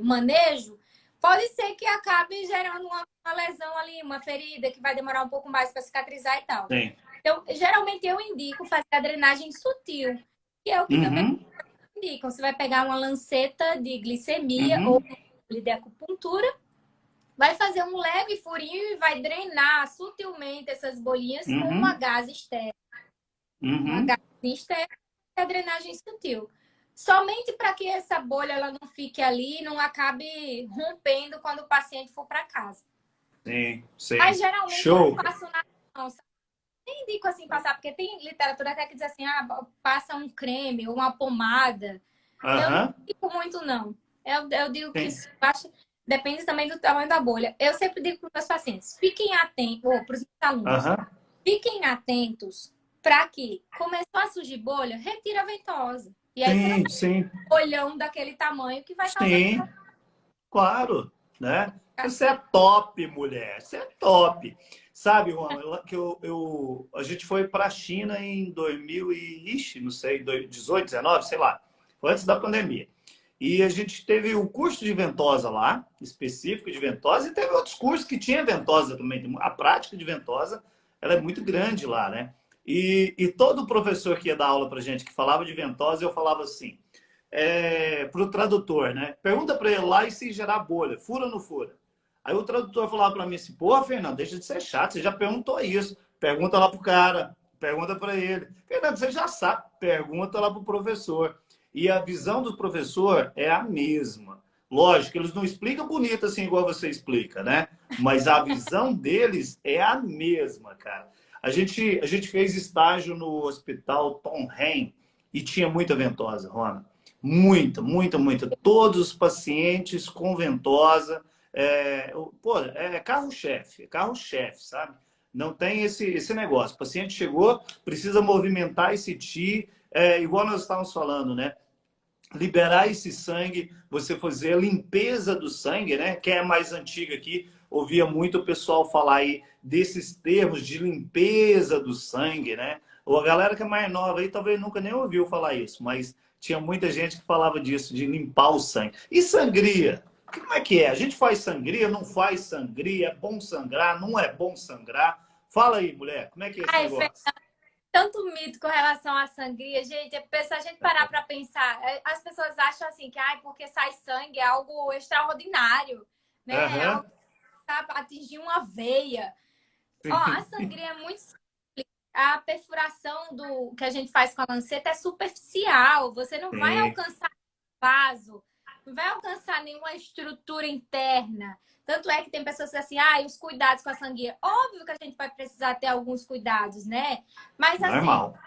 manejo, pode ser que acabe gerando uma lesão ali, uma ferida que vai demorar um pouco mais para cicatrizar e tal. Sim. Então, geralmente eu indico fazer a drenagem sutil, que é o que também indicam. Você vai pegar uma lanceta de glicemia ou de acupuntura, vai fazer um leve furinho e vai drenar sutilmente essas bolinhas com uma gase externa. Uma gase externa é a drenagem sutil. somente para que essa bolha ela não fique ali e não acabe rompendo quando o paciente for para casa. Sim, Mas sim. geralmente eu não Show. passo nada, não. Nem indico assim passar, porque tem literatura até que diz assim, passa um creme ou uma pomada. Eu não Aham. digo muito, não. Eu digo que Sim. isso depende também do tamanho da bolha. Eu sempre digo para os meus pacientes, fiquem atentos, ou para os meus alunos, Aham. fiquem atentos para que começou a surgir bolha, retira a ventosa. E aí você não Sim, tem sim. um olhão daquele tamanho que vai causando Sim, claro, né? Você é complicação. top, mulher. Você é top. Sabe, Juan, que a gente foi para a China em 2000 e, ixi, não sei, 18, 19, sei lá. Foi antes da pandemia. E a gente teve o curso de ventosa lá, específico de ventosa, e teve outros cursos que tinha ventosa também. A prática de ventosa, ela é muito grande lá, né? E todo professor que ia dar aula para gente que falava de ventosa, eu falava assim, para o tradutor, né? Pergunta para ele lá e se gerar bolha, fura ou não fura? Aí o tradutor falava para mim assim, pô, Fernando, deixa de ser chato, você já perguntou isso. Pergunta lá pro cara, pergunta para ele. Fernando, você já sabe, pergunta lá pro professor. E a visão do professor é a mesma. Lógico, eles não explicam bonito assim igual você explica, né? Mas a visão deles é a mesma, cara. A gente fez estágio no hospital Tom Hain e tinha muita ventosa, Rona. Muita, muita, muita. Todos os pacientes com ventosa. Pô, é carro-chefe, carro-chefe, sabe? Não tem esse negócio. O paciente chegou, precisa movimentar esse TI, igual nós estávamos falando, né? Liberar esse sangue, você fazer a limpeza do sangue, né? Que é mais antiga aqui, ouvia muito o pessoal falar aí desses termos de limpeza do sangue, né? Ou a galera que é mais nova aí talvez nunca nem ouviu falar isso, mas tinha muita gente que falava disso, de limpar o sangue. E sangria? Como é que é? A gente faz sangria, não faz sangria? É bom sangrar, não é bom sangrar? Fala aí, mulher, como é que é esse Ai, negócio? tanto mito com relação à sangria, gente, se a gente parar para pensar, as pessoas acham assim que porque sai sangue é algo extraordinário, né? É algo Aham, que tá atingir uma veia. Ó, a sim. sangria é muito simples. A perfuração do que a gente faz com a lanceta é superficial. Você não vai Sim. alcançar vaso, não vai alcançar nenhuma estrutura interna. Tanto é que tem pessoas que dizem assim, os cuidados com a sangria. Óbvio que a gente vai precisar ter alguns cuidados, né? Mas assim, Normal.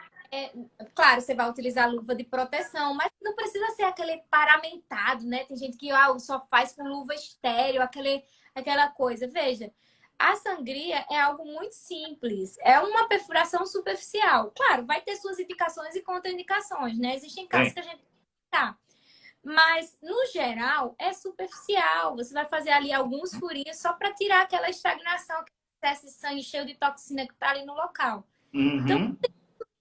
claro, você vai utilizar luva de proteção, mas não precisa ser aquele paramentado, né? Tem gente que só faz com luva estéreo, aquela coisa. Veja, a sangria é algo muito simples. É uma perfuração superficial. Claro, vai ter suas indicações e contraindicações, né? Existem casos Sim. que a gente tá. Mas, no geral, é superficial. Você vai fazer ali alguns furinhos só para tirar aquela estagnação, aquele excesso de sangue cheio de toxina que está ali no local. Então, Uhum.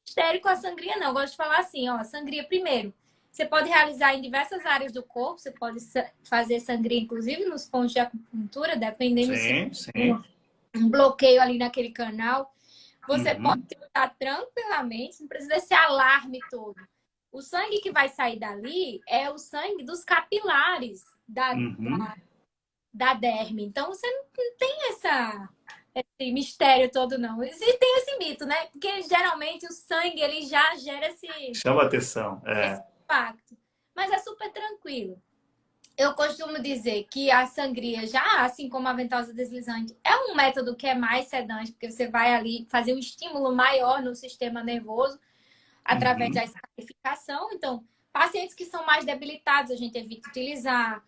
mistério com a sangria, não. Eu gosto de falar assim, ó, sangria primeiro. Você pode realizar em diversas áreas do corpo, você pode fazer sangria, inclusive, nos pontos de acupuntura, dependendo se Sim, tem sim. um bloqueio ali naquele canal. Você pode Uhum. tratar tranquilamente, não precisa desse alarme todo. O sangue que vai sair dali é o sangue dos capilares Uhum. da derme. Então, você não tem esse mistério todo, não. Tem esse mito, né? Porque, geralmente, o sangue, ele já gera Chama atenção. esse impacto. Mas é super tranquilo. Eu costumo dizer que a sangria, já assim como a ventosa deslizante, é um método que é mais sedante, porque você vai ali fazer um estímulo maior no sistema nervoso através da Uhum. escarificação. Então, pacientes que são mais debilitados, a gente evita utilizar.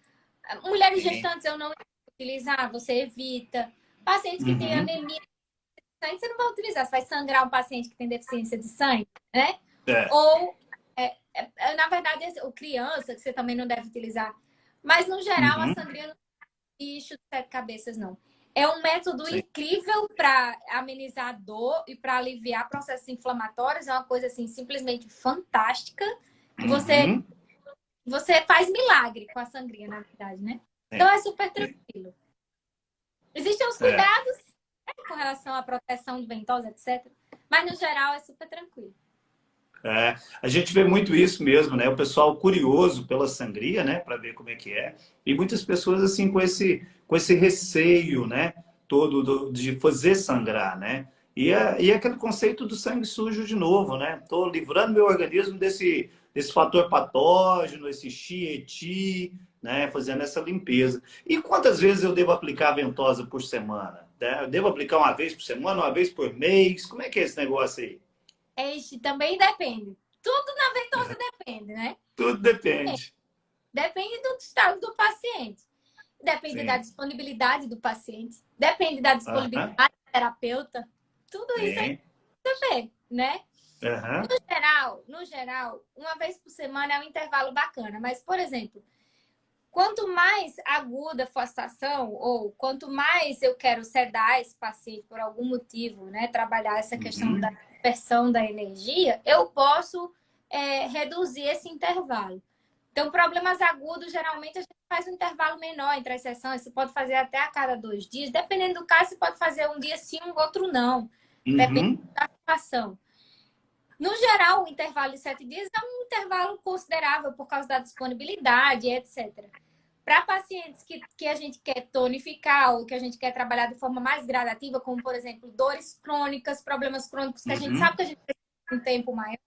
Mulheres Sim. gestantes, eu não evito utilizar, você evita. Pacientes que têm Uhum. anemia de sangue, você não vai utilizar. Você vai sangrar um paciente que tem deficiência de sangue, né? É. Ou, na verdade, o criança, que você também não deve utilizar. Mas, no geral, a Uhum. sangria não é bicho de sete cabeças, não. É um método Sim. incrível para amenizar a dor e para aliviar processos inflamatórios. É uma coisa assim simplesmente fantástica que Uhum. você faz milagre com a sangria, na verdade, né? Então Sim. é super Sim. tranquilo. Existem os É. cuidados, né, com relação à proteção de ventosa, etc. Mas no geral é super tranquilo. É. A gente vê muito isso mesmo, né? O pessoal curioso pela sangria, né? Para ver como é que é. E muitas pessoas, assim, com esse receio, né? Todo de fazer sangrar, né? E é aquele conceito do sangue sujo de novo, né? Estou livrando meu organismo desse fator patógeno, esse Xi, né? Fazendo essa limpeza. E quantas vezes eu devo aplicar a ventosa por semana? Né? Eu devo aplicar uma vez por semana, uma vez por mês? Como é que é esse negócio aí? Este também depende. Tudo na ventosa depende, né? Tudo depende. Depende do estado do paciente. Depende da Sim. disponibilidade do paciente. Depende da Aham. disponibilidade do terapeuta. Tudo isso é Sim. saber, né? Aham. No geral, uma vez por semana é um intervalo bacana. Mas, por exemplo, quanto mais aguda for a situação, ou quanto mais eu quero sedar esse paciente por algum motivo, né? Trabalhar essa questão da Uhum. dispersão da energia, eu posso reduzir esse intervalo. Então, problemas agudos, geralmente a gente faz um intervalo menor entre as sessões. Você pode fazer até a cada 2 dias. Dependendo do caso, você pode fazer um dia sim, um outro não. Depende Uhum. da situação. No geral, o intervalo de 7 dias é um intervalo considerável por causa da disponibilidade, etc. Para pacientes que a gente quer tonificar ou que a gente quer trabalhar de forma mais gradativa, como, por exemplo, dores crônicas, problemas crônicos que a gente sabe Uhum. que a gente precisa de um tempo maior,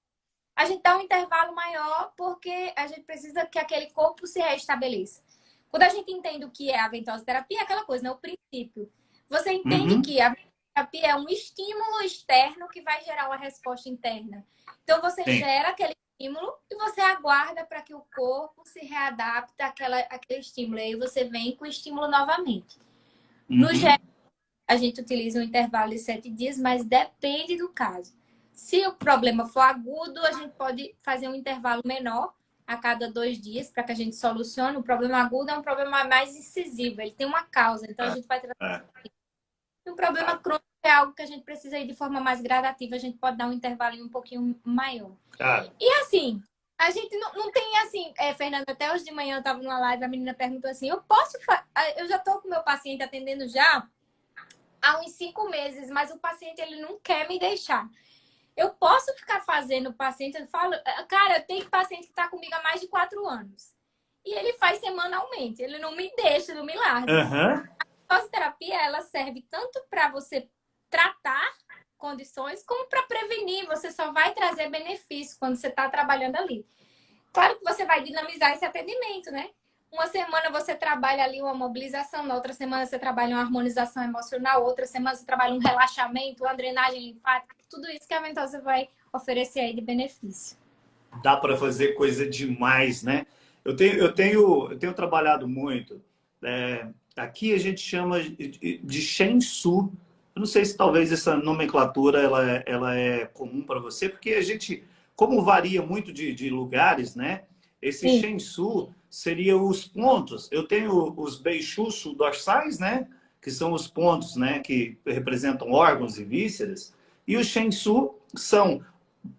a gente dá um intervalo maior porque a gente precisa que aquele corpo se restabeleça. Quando a gente entende o que é a ventosoterapia, é aquela coisa, né? O princípio. Você entende Uhum. que a ventosoterapia é um estímulo externo que vai gerar uma resposta interna. Então, você Sim. gera aquele estímulo e você aguarda para que o corpo se readapte àquele estímulo. E aí você vem com o estímulo novamente. No geral, Uhum. a gente utiliza um intervalo de 7 dias, mas depende do caso. Se o problema for agudo, a gente pode fazer um intervalo menor a cada 2 dias para que a gente solucione. O problema agudo é um problema mais incisivo, ele tem uma causa, então a É. gente vai tratar. É. E um problema Ah, crônico é algo que a gente precisa ir de forma mais gradativa, a gente pode dar um intervalo um pouquinho maior. cara. E assim, a gente não tem assim, Fernanda, até hoje de manhã eu estava numa live, a menina perguntou assim: eu já estou com o meu paciente atendendo já há uns 5 meses, mas o paciente ele não quer me deixar. Eu posso ficar fazendo o paciente, eu falo, cara, eu tenho paciente que está comigo há mais de 4 anos. E ele faz semanalmente, ele não me deixa, não me larga. Aham. A fisioterapia, ela serve tanto para você tratar condições, como para prevenir. Você só vai trazer benefício quando você está trabalhando ali. Claro que você vai dinamizar esse atendimento, né? Uma semana você trabalha ali uma mobilização, na outra semana você trabalha uma harmonização emocional, outra semana você trabalha um relaxamento, uma drenagem linfática, tudo isso que a ventosa vai oferecer aí de benefício. Dá para fazer coisa demais, né? Eu tenho trabalhado muito. Aqui a gente chama de Shen Su. Eu não sei se talvez essa nomenclatura ela é comum para você, porque a gente, como varia muito de lugares, né? Esse Sim. Shen Su seria os pontos. Eu tenho os Beixuçu dorsais, né? Que são os pontos, né? Que representam órgãos e vísceras. E o Shen Su são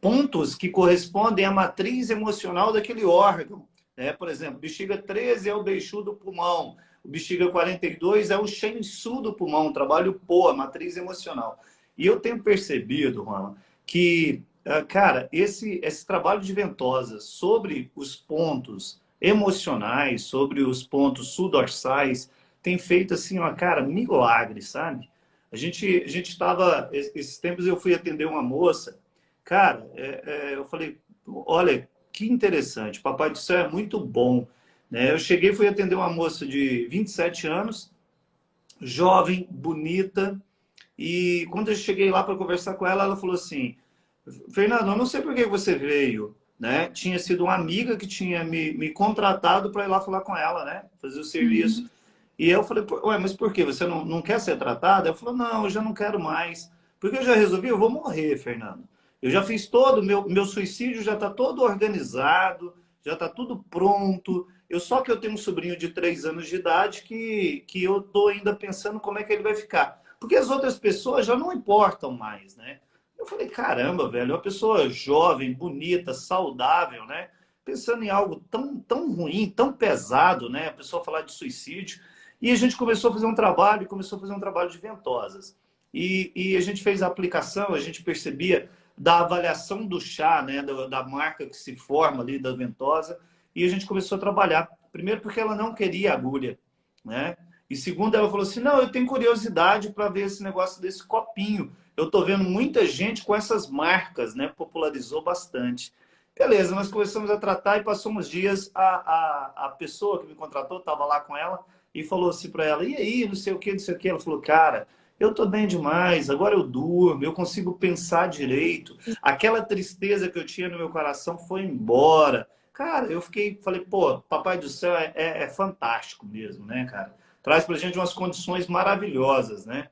pontos que correspondem à matriz emocional daquele órgão. Né? Por exemplo, bexiga 13 é o beixu do pulmão, o bexiga 42 é o shensu do pulmão, trabalho pô, a matriz emocional. E eu tenho percebido, Juan, que, cara, esse trabalho de ventosa sobre os pontos emocionais, sobre os pontos sudorsais, tem feito, assim, uma cara, milagre, sabe? A gente estava, esses tempos eu fui atender uma moça. Cara, eu falei, olha, que interessante, Papai do Céu é muito bom. Né? Eu cheguei, fui atender uma moça de 27 anos, jovem, bonita, e quando eu cheguei lá para conversar com ela, ela falou assim, Fernando, eu não sei por que você veio, né? Tinha sido uma amiga que tinha me contratado para ir lá falar com ela, né? Fazer o serviço. Uhum. E eu falei, ué, mas por quê? Você não quer ser tratada? Ela falou, não, eu já não quero mais. Porque eu já resolvi, eu vou morrer, Fernando. Eu já fiz todo, meu suicídio já está todo organizado, já está tudo pronto. Só que eu tenho um sobrinho de 3 anos de idade que eu estou ainda pensando como é que ele vai ficar. Porque as outras pessoas já não importam mais, né? Eu falei, caramba, velho, uma pessoa jovem, bonita, saudável, né? Pensando em algo tão ruim, tão pesado, né? A pessoa falar de suicídio. E a gente começou a fazer um trabalho de ventosas. E a gente fez a aplicação, a gente percebia da avaliação do chá, né? Da marca que se forma ali, da ventosa. E a gente começou a trabalhar. Primeiro porque ela não queria agulha, né? E segundo, ela falou assim, não, eu tenho curiosidade para ver esse negócio desse copinho eu tô vendo muita gente com essas marcas, né? Popularizou bastante. Beleza, nós começamos a tratar e passou uns dias, a pessoa que me contratou estava lá com ela e falou assim para ela, e aí, não sei o que, não sei o que. Ela falou, cara, eu tô bem demais, agora eu durmo, eu consigo pensar direito. Aquela tristeza que eu tinha no meu coração foi embora. Cara, eu fiquei, falei, pô, Papai do Céu é fantástico mesmo, né, cara? Traz pra gente umas condições maravilhosas, né?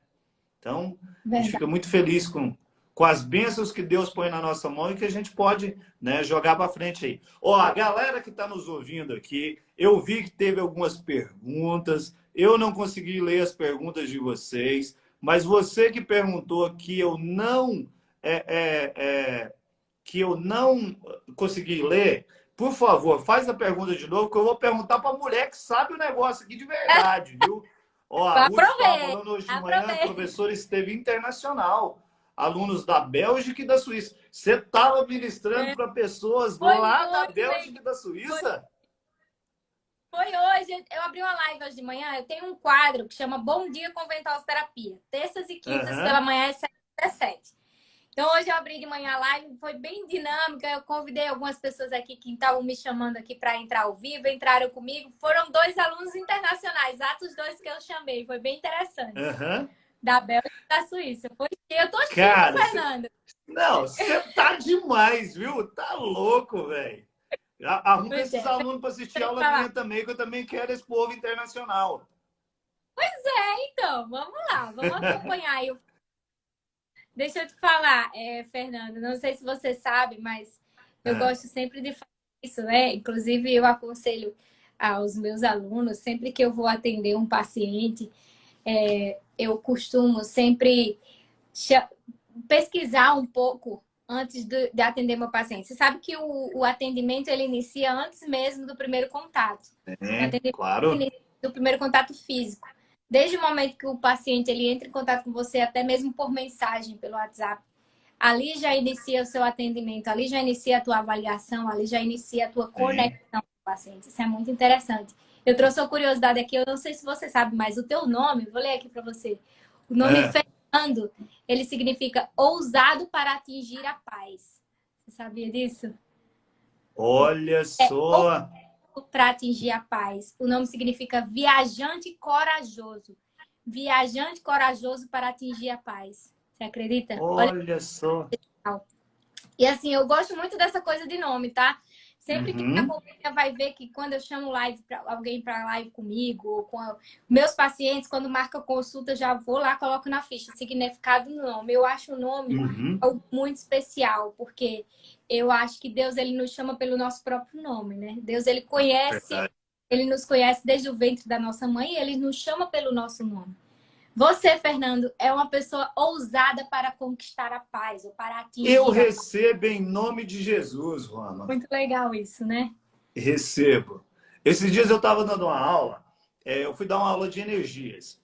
Então, a gente fica Verdade. muito feliz com as bênçãos que Deus põe na nossa mão e que a gente pode, né, jogar para frente aí. Ó, a galera que está nos ouvindo aqui, eu vi que teve algumas perguntas, eu não consegui ler as perguntas de vocês, mas você que perguntou é, é, é, que eu não consegui ler, por favor, faz a pergunta de novo, que eu vou perguntar para a mulher que sabe o negócio aqui de verdade, viu? Ó, a Ruth estava Aproveita, falando hoje de manhã, aproveita. professor esteve internacional, alunos da Bélgica e da Suíça. Você estava ministrando para pessoas Foi lá da muito Bélgica legal. e da Foi, Suíça? foi hoje. Eu abri uma live hoje de manhã. Eu tenho um quadro que chama Bom Dia com Ventosa-Terapia. Terças e quintas pela Aham. manhã às 7h17. Então, hoje eu abri de manhã a live, foi bem dinâmica. Eu convidei algumas pessoas aqui que estavam me chamando aqui para entrar ao vivo, entraram comigo. Foram 2 alunos internacionais, exatos 2 que eu chamei. Foi bem interessante. Aham. Da Bélgica e da Suíça. Eu tô chique, Cara, Fernanda. não, você tá demais, viu? Tá louco, velho. Arruma Pois esses é, alunos para assistir deixa eu te aula falar. minha também, que eu também quero esse povo internacional. Então, vamos lá, vamos acompanhar aí. Deixa eu te falar, Fernanda, não sei se você sabe, mas eu Ah, gosto sempre de fazer isso, né? Inclusive, eu aconselho aos meus alunos, sempre que eu vou atender um paciente, eu costumo sempre pesquisar um pouco antes de atender meu paciente. Você sabe que o atendimento ele inicia antes mesmo do primeiro contato. O atendimento claro. inicia do primeiro contato físico. Desde o momento que o paciente ele entra em contato com você, até mesmo por mensagem, pelo WhatsApp, ali já inicia o seu atendimento, ali já inicia a tua avaliação, ali já inicia a tua Sim. conexão com o paciente. Isso é muito interessante. Eu trouxe uma curiosidade aqui, eu não sei se você sabe, mas o teu nome, vou ler aqui para você. O nome Ah, Fernando, ele significa ousado para atingir a paz. Você sabia disso? olha É só. ousado para atingir a paz. O nome significa viajante corajoso. Viajante corajoso para atingir a paz. Você acredita? Olha Olha só. que legal. E assim, eu gosto muito dessa coisa de nome, tá? Sempre que me Uhum, acompanha vai ver que quando eu chamo live pra, alguém para live comigo, ou com meus pacientes, quando marca consulta, já vou lá, coloco na ficha significado do nome. Eu acho o nome uhum. algo muito especial, porque eu acho que Deus ele nos chama pelo nosso próprio nome, né? Deus Verdade. ele nos conhece desde o ventre da nossa mãe e ele nos chama pelo nosso nome. Você, Fernando, é uma pessoa ousada para conquistar a paz ou para Eu atingir a paz. recebo em nome de Jesus, Roma. Muito legal isso, né? Recebo. Esses dias eu estava dando uma aula, eu fui dar uma aula de energias,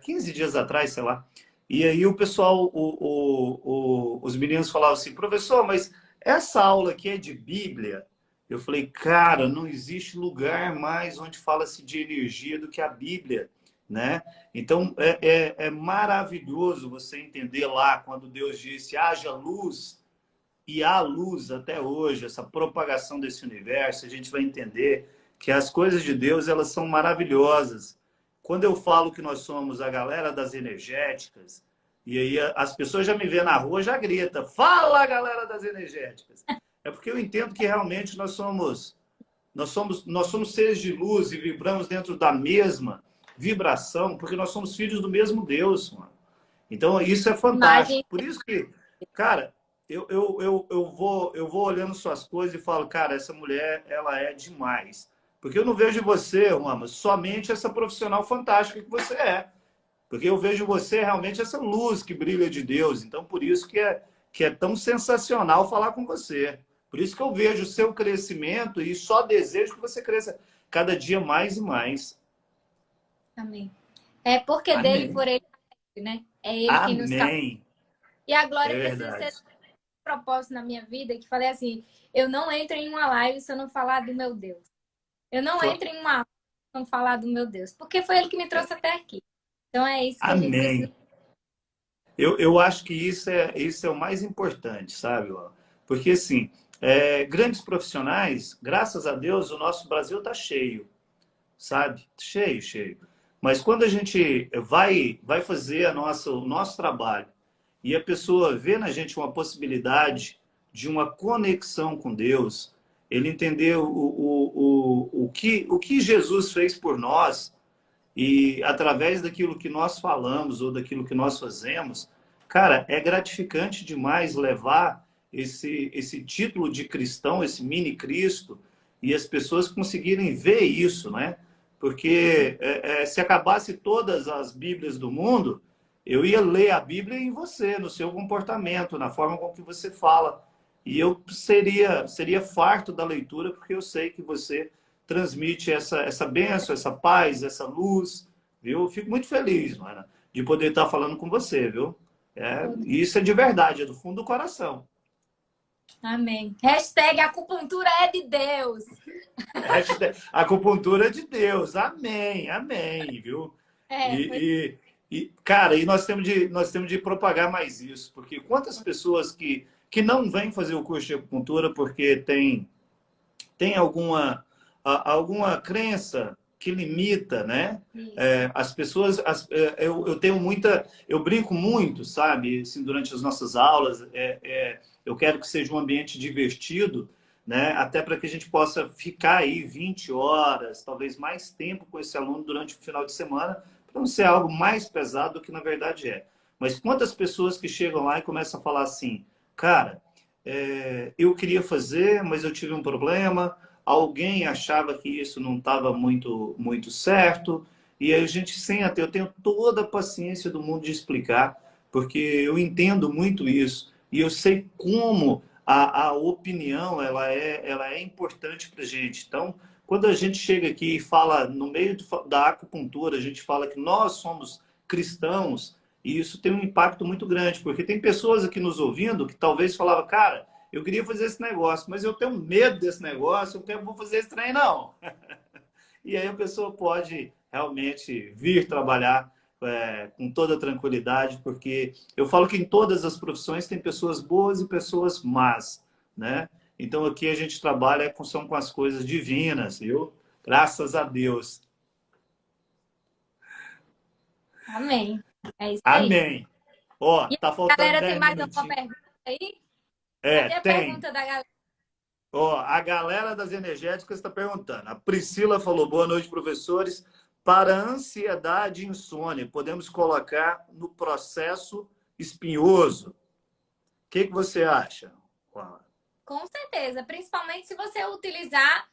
15 dias atrás, sei lá. E aí o pessoal, os meninos falavam assim, professor, mas essa aula aqui é de Bíblia? Eu falei, cara, não existe lugar mais onde fala-se de energia do que a Bíblia, né? Então é maravilhoso você entender lá quando Deus disse, haja luz e há luz até hoje, essa propagação desse universo, a gente vai entender que as coisas de Deus, elas são maravilhosas. Quando eu falo que nós somos a galera das energéticas, e aí as pessoas já me vêem na rua, já grita, fala galera das energéticas. É porque eu entendo que realmente nós somos seres de luz e vibramos dentro da mesma vibração, porque nós somos filhos do mesmo Deus, mano. Então, isso é Imagem. fantástico. Por isso que, cara, eu vou olhando suas coisas e falo, cara, essa mulher, ela é demais. Porque eu não vejo em você, Roma, somente essa profissional fantástica que você é. Porque eu vejo em você realmente essa luz que brilha de Deus. Então, por isso que é tão sensacional falar com você. Por isso que eu vejo o seu crescimento e só desejo que você cresça cada dia mais e mais. Amém. É porque dele, Amém. por ele, né? É ele quem nos capta. Amém. E a glória É precisa ser verdade. um propósito na minha vida, que falei assim, eu não entro em uma live se eu não falar do meu Deus. Eu não entro em uma live se eu não falar do meu Deus. Porque foi ele que me trouxe até aqui. Então é isso que a gente precisa. Amém. eu acho que isso é o mais importante, sabe? Ó? Porque, assim, grandes profissionais, graças a Deus, o nosso Brasil está cheio, sabe? Cheio, cheio. Mas quando a gente vai fazer o nosso trabalho e a pessoa vê na gente uma possibilidade de uma conexão com Deus, ele entender o que Jesus fez por nós e através daquilo que nós falamos ou daquilo que nós fazemos, cara, é gratificante demais levar esse título de cristão, esse mini Cristo, e as pessoas conseguirem ver isso, né? Porque se acabasse todas as Bíblias do mundo, eu ia ler a Bíblia em você, no seu comportamento, na forma com que você fala. E eu seria farto da leitura, porque eu sei que você transmite essa bênção, essa paz, essa luz, viu? Eu fico muito feliz, Mara, de poder estar falando com você, viu? E isso é de verdade, é do fundo do coração. Amém. Hashtag acupuntura é de Deus. Hashtag acupuntura é de Deus. Amém, amém, viu? Foi... Cara, nós temos de propagar mais isso, porque quantas pessoas que não vêm fazer o curso de acupuntura porque tem alguma crença que limita, né? As pessoas, eu tenho eu brinco muito, sabe? Assim, durante as nossas aulas, eu quero que seja um ambiente divertido, né? Até para que a gente possa ficar aí 20 horas, talvez mais tempo com esse aluno durante o final de semana, para não ser algo mais pesado do que na verdade é. Mas quantas pessoas que chegam lá e começam a falar assim, cara, eu queria fazer, mas eu tive um problema, alguém achava que isso não estava muito, muito certo, e aí a gente senta, eu tenho toda a paciência do mundo de explicar, porque eu entendo muito isso, e eu sei como a opinião ela é importante para a gente. Então, quando a gente chega aqui e fala, no meio da acupuntura, a gente fala que nós somos cristãos, e isso tem um impacto muito grande, porque tem pessoas aqui nos ouvindo que talvez falavam, cara, eu queria fazer esse negócio, mas eu tenho medo desse negócio, eu não vou fazer esse trem, não. E aí a pessoa pode realmente vir trabalhar com toda tranquilidade, porque eu falo que em todas as profissões tem pessoas boas e pessoas más, né? Então aqui a gente trabalha são com as coisas divinas, viu? Graças a Deus. Amém. É isso aí. Amém. Ó, E tá a faltando galera tem 10 mais alguma minutinhos. pergunta aí? Cadê a Tem. pergunta da galera? Ó, a galera das energéticas está perguntando. A Priscila falou: boa noite, professores. Para ansiedade e insônia, podemos colocar no processo espinhoso. O que você acha? Com certeza, principalmente se você utilizar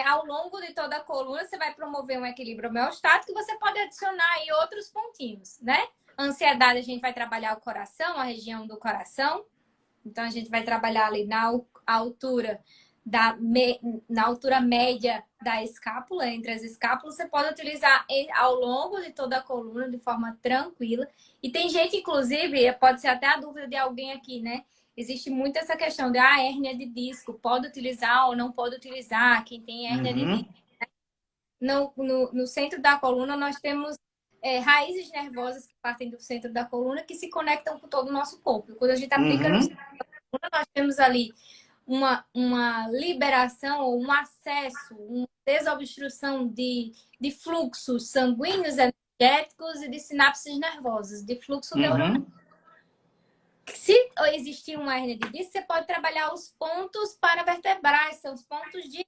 ao longo de toda a coluna, você vai promover um equilíbrio homeostático e você pode adicionar aí outros pontinhos, né? Ansiedade, a gente vai trabalhar o coração, a região do coração. Então, a gente vai trabalhar ali na altura na altura média da escápula, entre as escápulas, você pode utilizar ao longo de toda a coluna de forma tranquila. E tem gente, inclusive, pode ser até a dúvida de alguém aqui, né? Existe muito essa questão de hérnia de disco, pode utilizar ou não pode utilizar, quem tem hérnia de disco. No centro da coluna, nós temos raízes nervosas que partem do centro da coluna que se conectam com todo o nosso corpo. Quando a gente aplica no centro da coluna, nós temos ali uma liberação ou um acesso, uma desobstrução de fluxos sanguíneos, energéticos e de sinapses nervosas, de fluxo neuronal. Se existir uma hérnia de disco, você pode trabalhar os pontos paravertebrais, são os pontos de...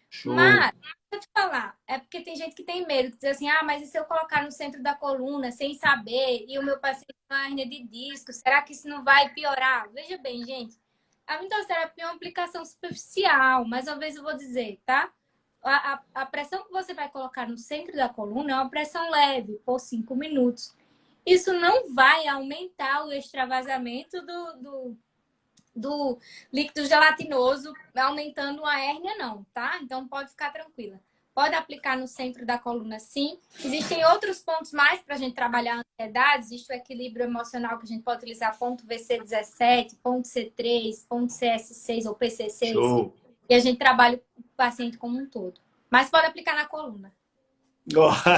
Show. Mas, deixa eu te falar, é porque tem gente que tem medo, que diz assim, mas e se eu colocar no centro da coluna, sem saber, e o meu paciente tem uma hérnia de disco, será que isso não vai piorar? Veja bem, gente, a mintoterapia é uma aplicação superficial, mais uma vez eu vou dizer, tá? A pressão que você vai colocar no centro da coluna é uma pressão leve, por 5 minutos. Isso não vai aumentar o extravasamento do líquido gelatinoso, aumentando a hérnia, não, tá? Então, pode ficar tranquila. Pode aplicar no centro da coluna, sim. Existem outros pontos mais para a gente trabalhar a ansiedade. Existe o equilíbrio emocional, que a gente pode utilizar ponto VC17, ponto C3, ponto CS6 ou PC6. Show. E a gente trabalha o paciente como um todo. Mas pode aplicar na coluna.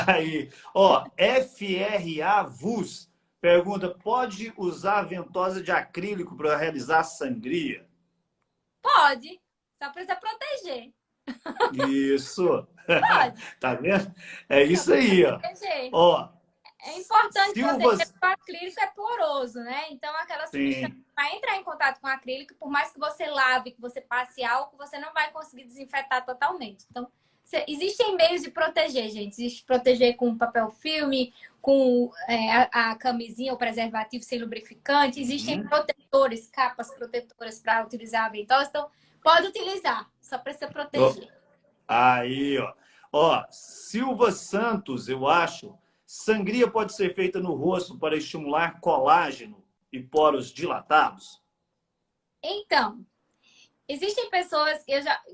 Aí, ó, FRA VUS Pergunta, pode usar ventosa de acrílico para realizar sangria? Pode, só precisa proteger. Isso. Pode, Tá vendo? É só isso precisa aí, ó. proteger. Ó, É importante proteger Silvas... porque o acrílico é poroso, né? Então, aquela substância Sim. vai entrar em contato com o acrílico, por mais que você lave, que você passe álcool, você não vai conseguir desinfetar totalmente. Então, existem meios de proteger, gente. Existe proteger com papel filme, com a camisinha ou preservativo sem lubrificante. Existem Uhum. protetores, capas protetoras para utilizar a ventosa. Então, pode utilizar, só precisa Ó, proteger. aí, ó. Ó, Silva Santos, eu acho. Sangria pode ser feita no rosto para estimular colágeno e poros dilatados? Então, existem pessoas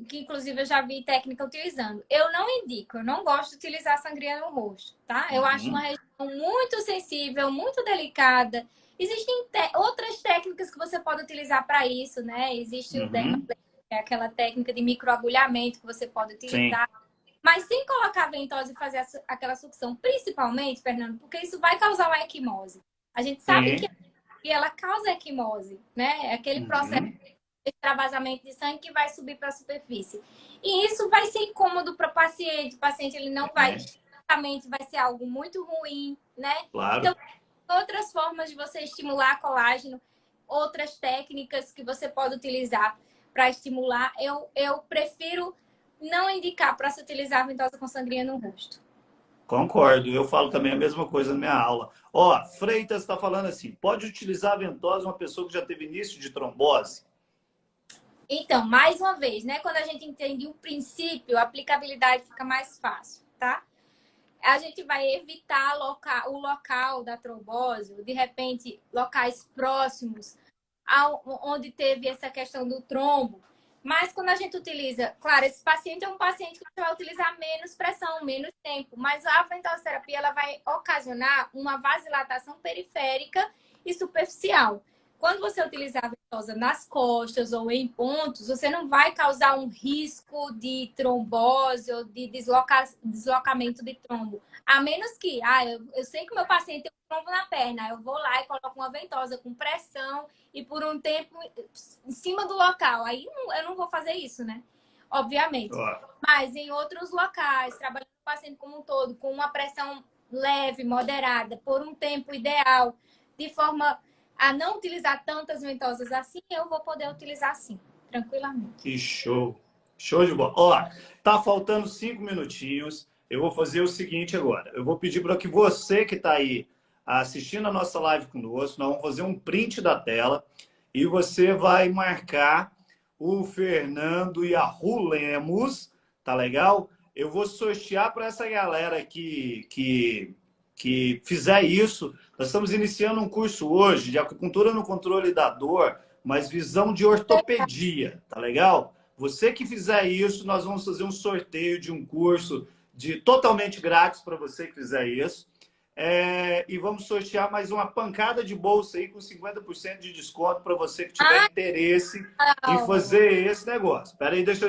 que inclusive eu já vi técnica utilizando. Eu não indico, eu não gosto de utilizar sangria no rosto, tá? Eu acho uma Uhum. região muito sensível, muito delicada. Existem outras técnicas que você pode utilizar para isso, né? Existe o Uhum. dermaplane, que é aquela técnica de microagulhamento que você pode Sim, utilizar. Mas sem colocar ventosa e fazer aquela sucção, principalmente, Fernando, porque isso vai causar uma equimose. A gente sabe que sim. ela causa equimose, né? É aquele processo Uhum. extravasamento de sangue que vai subir para a superfície. E isso vai ser incômodo para o paciente. O paciente ele não vai, É, esteticamente vai ser algo muito ruim, né? claro. Então, outras formas de você estimular colágeno, outras técnicas que você pode utilizar para estimular. Eu prefiro não indicar para se utilizar a ventosa com sangria no rosto. Concordo. Eu falo também a mesma coisa na minha aula. Ó, Freitas está falando assim: pode utilizar a ventosa uma pessoa que já teve início de trombose? Então, mais uma vez, né? Quando a gente entende o princípio, a aplicabilidade fica mais fácil, tá? A gente vai evitar o local da trombose, de repente, locais próximos onde teve essa questão do trombo. Mas quando a gente utiliza, claro, esse paciente é um paciente que vai utilizar menos pressão, menos tempo, mas a ventoterapia ela vai ocasionar uma vasodilatação periférica e superficial. Quando você utilizar a ventosa nas costas ou em pontos, você não vai causar um risco de trombose ou de deslocamento de trombo. A menos que, eu sei que o meu paciente tem um trombo na perna, eu vou lá e coloco uma ventosa com pressão e por um tempo em cima do local. Aí eu não vou fazer isso, né? Obviamente. Ó, Mas em outros locais, trabalhando com o paciente como um todo, com uma pressão leve, moderada, por um tempo ideal, de forma a não utilizar tantas ventosas assim, eu vou poder utilizar sim, tranquilamente. que show. Show de bola. Ó, tá faltando 5 minutinhos. Eu vou fazer o seguinte agora. Eu vou pedir para que você que está aí assistindo a nossa live conosco, nós vamos fazer um print da tela e você vai marcar o Fernando e a Ru Lemos, tá legal? Eu vou sortear para essa galera que fizer isso. Nós estamos iniciando um curso hoje de acupuntura no controle da dor, mas visão de ortopedia, tá legal? Você que fizer isso, nós vamos fazer um sorteio de um curso totalmente grátis para você que fizer isso. E vamos sortear mais uma pancada de bolsa aí com 50% de desconto para você que tiver Ah, interesse em não. fazer esse negócio. Espera aí, deixa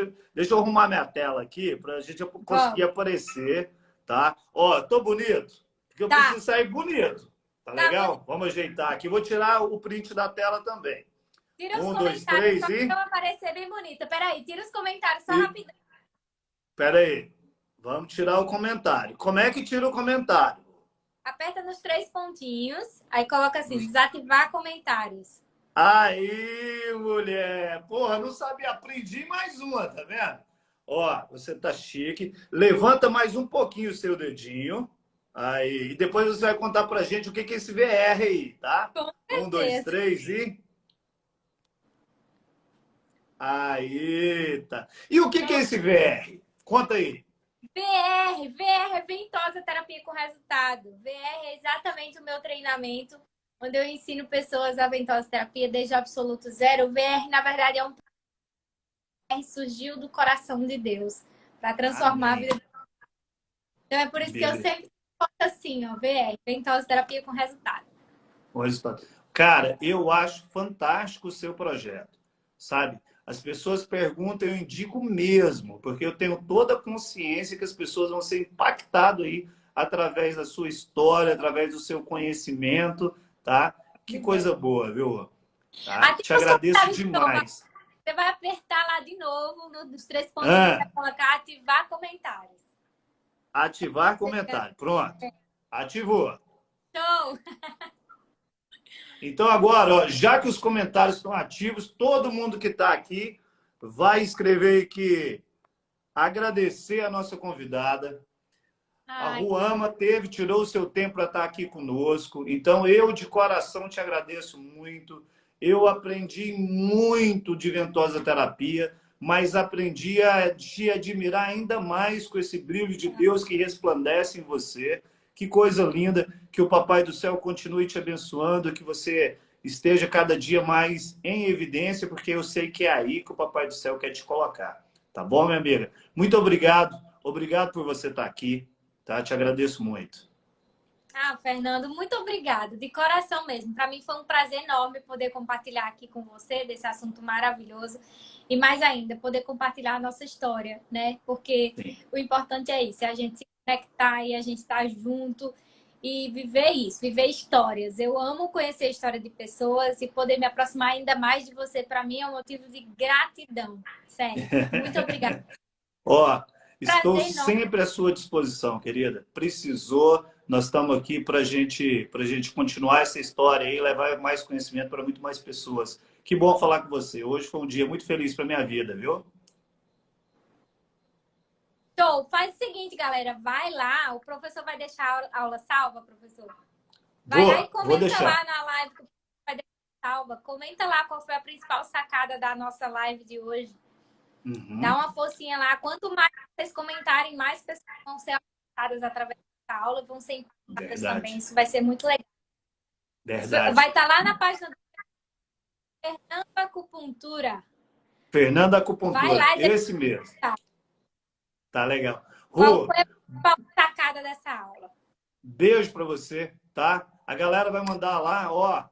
eu arrumar minha tela aqui para a gente conseguir Vamos. aparecer, tá? Ó, tô bonito, porque eu Tá, preciso sair bonito, tá tá bonito. legal? Vamos ajeitar aqui. Vou tirar o print da tela também. Tira os 1, 2, comentários só 3 para e... eu aparecer bem bonita. Peraí, tira os comentários só e... rapidão. Espera aí. Vamos tirar o comentário. Como é que tira o comentário? Aperta nos três pontinhos, aí coloca assim, desativar comentários. Aí, mulher! Porra, não sabia. Aprendi mais uma, tá vendo? Ó, você tá chique. Levanta mais um pouquinho o seu dedinho. Aí, e depois você vai contar pra gente o que é esse VR aí, tá? Com 1, 2, certeza. 3 e... Aí, tá. E o que é esse VR? Conta aí. VR é ventosa terapia com resultado. VR é exatamente o meu treinamento, onde eu ensino pessoas a ventosa terapia desde o absoluto zero. O VR, na verdade, é um VR surgiu do coração de Deus para transformar a Amém. vida. Então é por isso que eu Beleza. sempre falo assim, ó, VR, ventosa terapia com resultado. Bom resultado. Cara, eu acho fantástico o seu projeto, sabe? As pessoas perguntam, eu indico mesmo, porque eu tenho toda a consciência que as pessoas vão ser impactadas aí através da sua história, através do seu conhecimento, tá? Que De bem. coisa boa, viu? Tá? Ativa Te os agradeço comentários de novo. demais. Você vai apertar lá de novo, nos 3 pontinhos, vai Ah, colocar ativar comentários. ativar comentário. Pronto. Ativou. Show! Então agora, ó, já que os comentários estão ativos, todo mundo que está aqui vai escrever aqui, agradecer a nossa convidada. A Ai, Ruama tirou o seu tempo para estar aqui conosco. Então, eu de coração te agradeço muito. Eu aprendi muito de ventosa terapia, mas aprendi a te admirar ainda mais com esse brilho de Deus que resplandece em você. Que coisa linda. Que o Papai do Céu continue te abençoando, que você esteja cada dia mais em evidência, porque eu sei que é aí que o Papai do Céu quer te colocar. Tá bom, minha amiga? Muito obrigado. Obrigado por você estar aqui. Tá? Te agradeço muito. Fernando, muito obrigada, de coração mesmo. Para mim foi um prazer enorme poder compartilhar aqui com você desse assunto maravilhoso e mais ainda poder compartilhar a nossa história, né? Porque Sim. o importante é isso, é a gente se conectar e a gente estar junto e viver isso, viver histórias. Eu amo conhecer a história de pessoas e poder me aproximar ainda mais de você. Para mim é um motivo de gratidão, sério. Muito obrigada. Ó, estou Prazer enorme. sempre à sua disposição, querida. Precisou, nós estamos aqui para gente continuar essa história e levar mais conhecimento para muito mais pessoas. Que bom falar com você. Hoje foi um dia muito feliz para minha vida, viu? Show! Faz o seguinte, galera. Vai lá, o professor vai deixar a aula salva, professor. Vai lá e Vou comenta deixar. lá na live que o professor vai deixar salva. Comenta lá qual foi a principal sacada da nossa live de hoje. Dá uma forcinha lá. Quanto mais vocês comentarem, mais pessoas vão ser alcançadas através dessa aula, vão ser impactadas também. Isso vai ser muito legal. Verdade. Vai estar lá na página do Fernando Acupuntura. Fernanda Acupuntura. Vai lá e Esse mesmo. Tá legal. Qual foi a principal sacada dessa aula? Beijo para você, tá? A galera vai mandar lá, ó,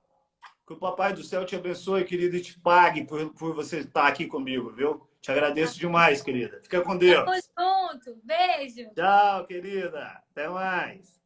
que o Papai do Céu te abençoe, querida, e te pague por você estar aqui comigo, viu? Te agradeço demais, querida. Fica com Deus. Tamo junto. Beijo. Tchau, querida. Até mais.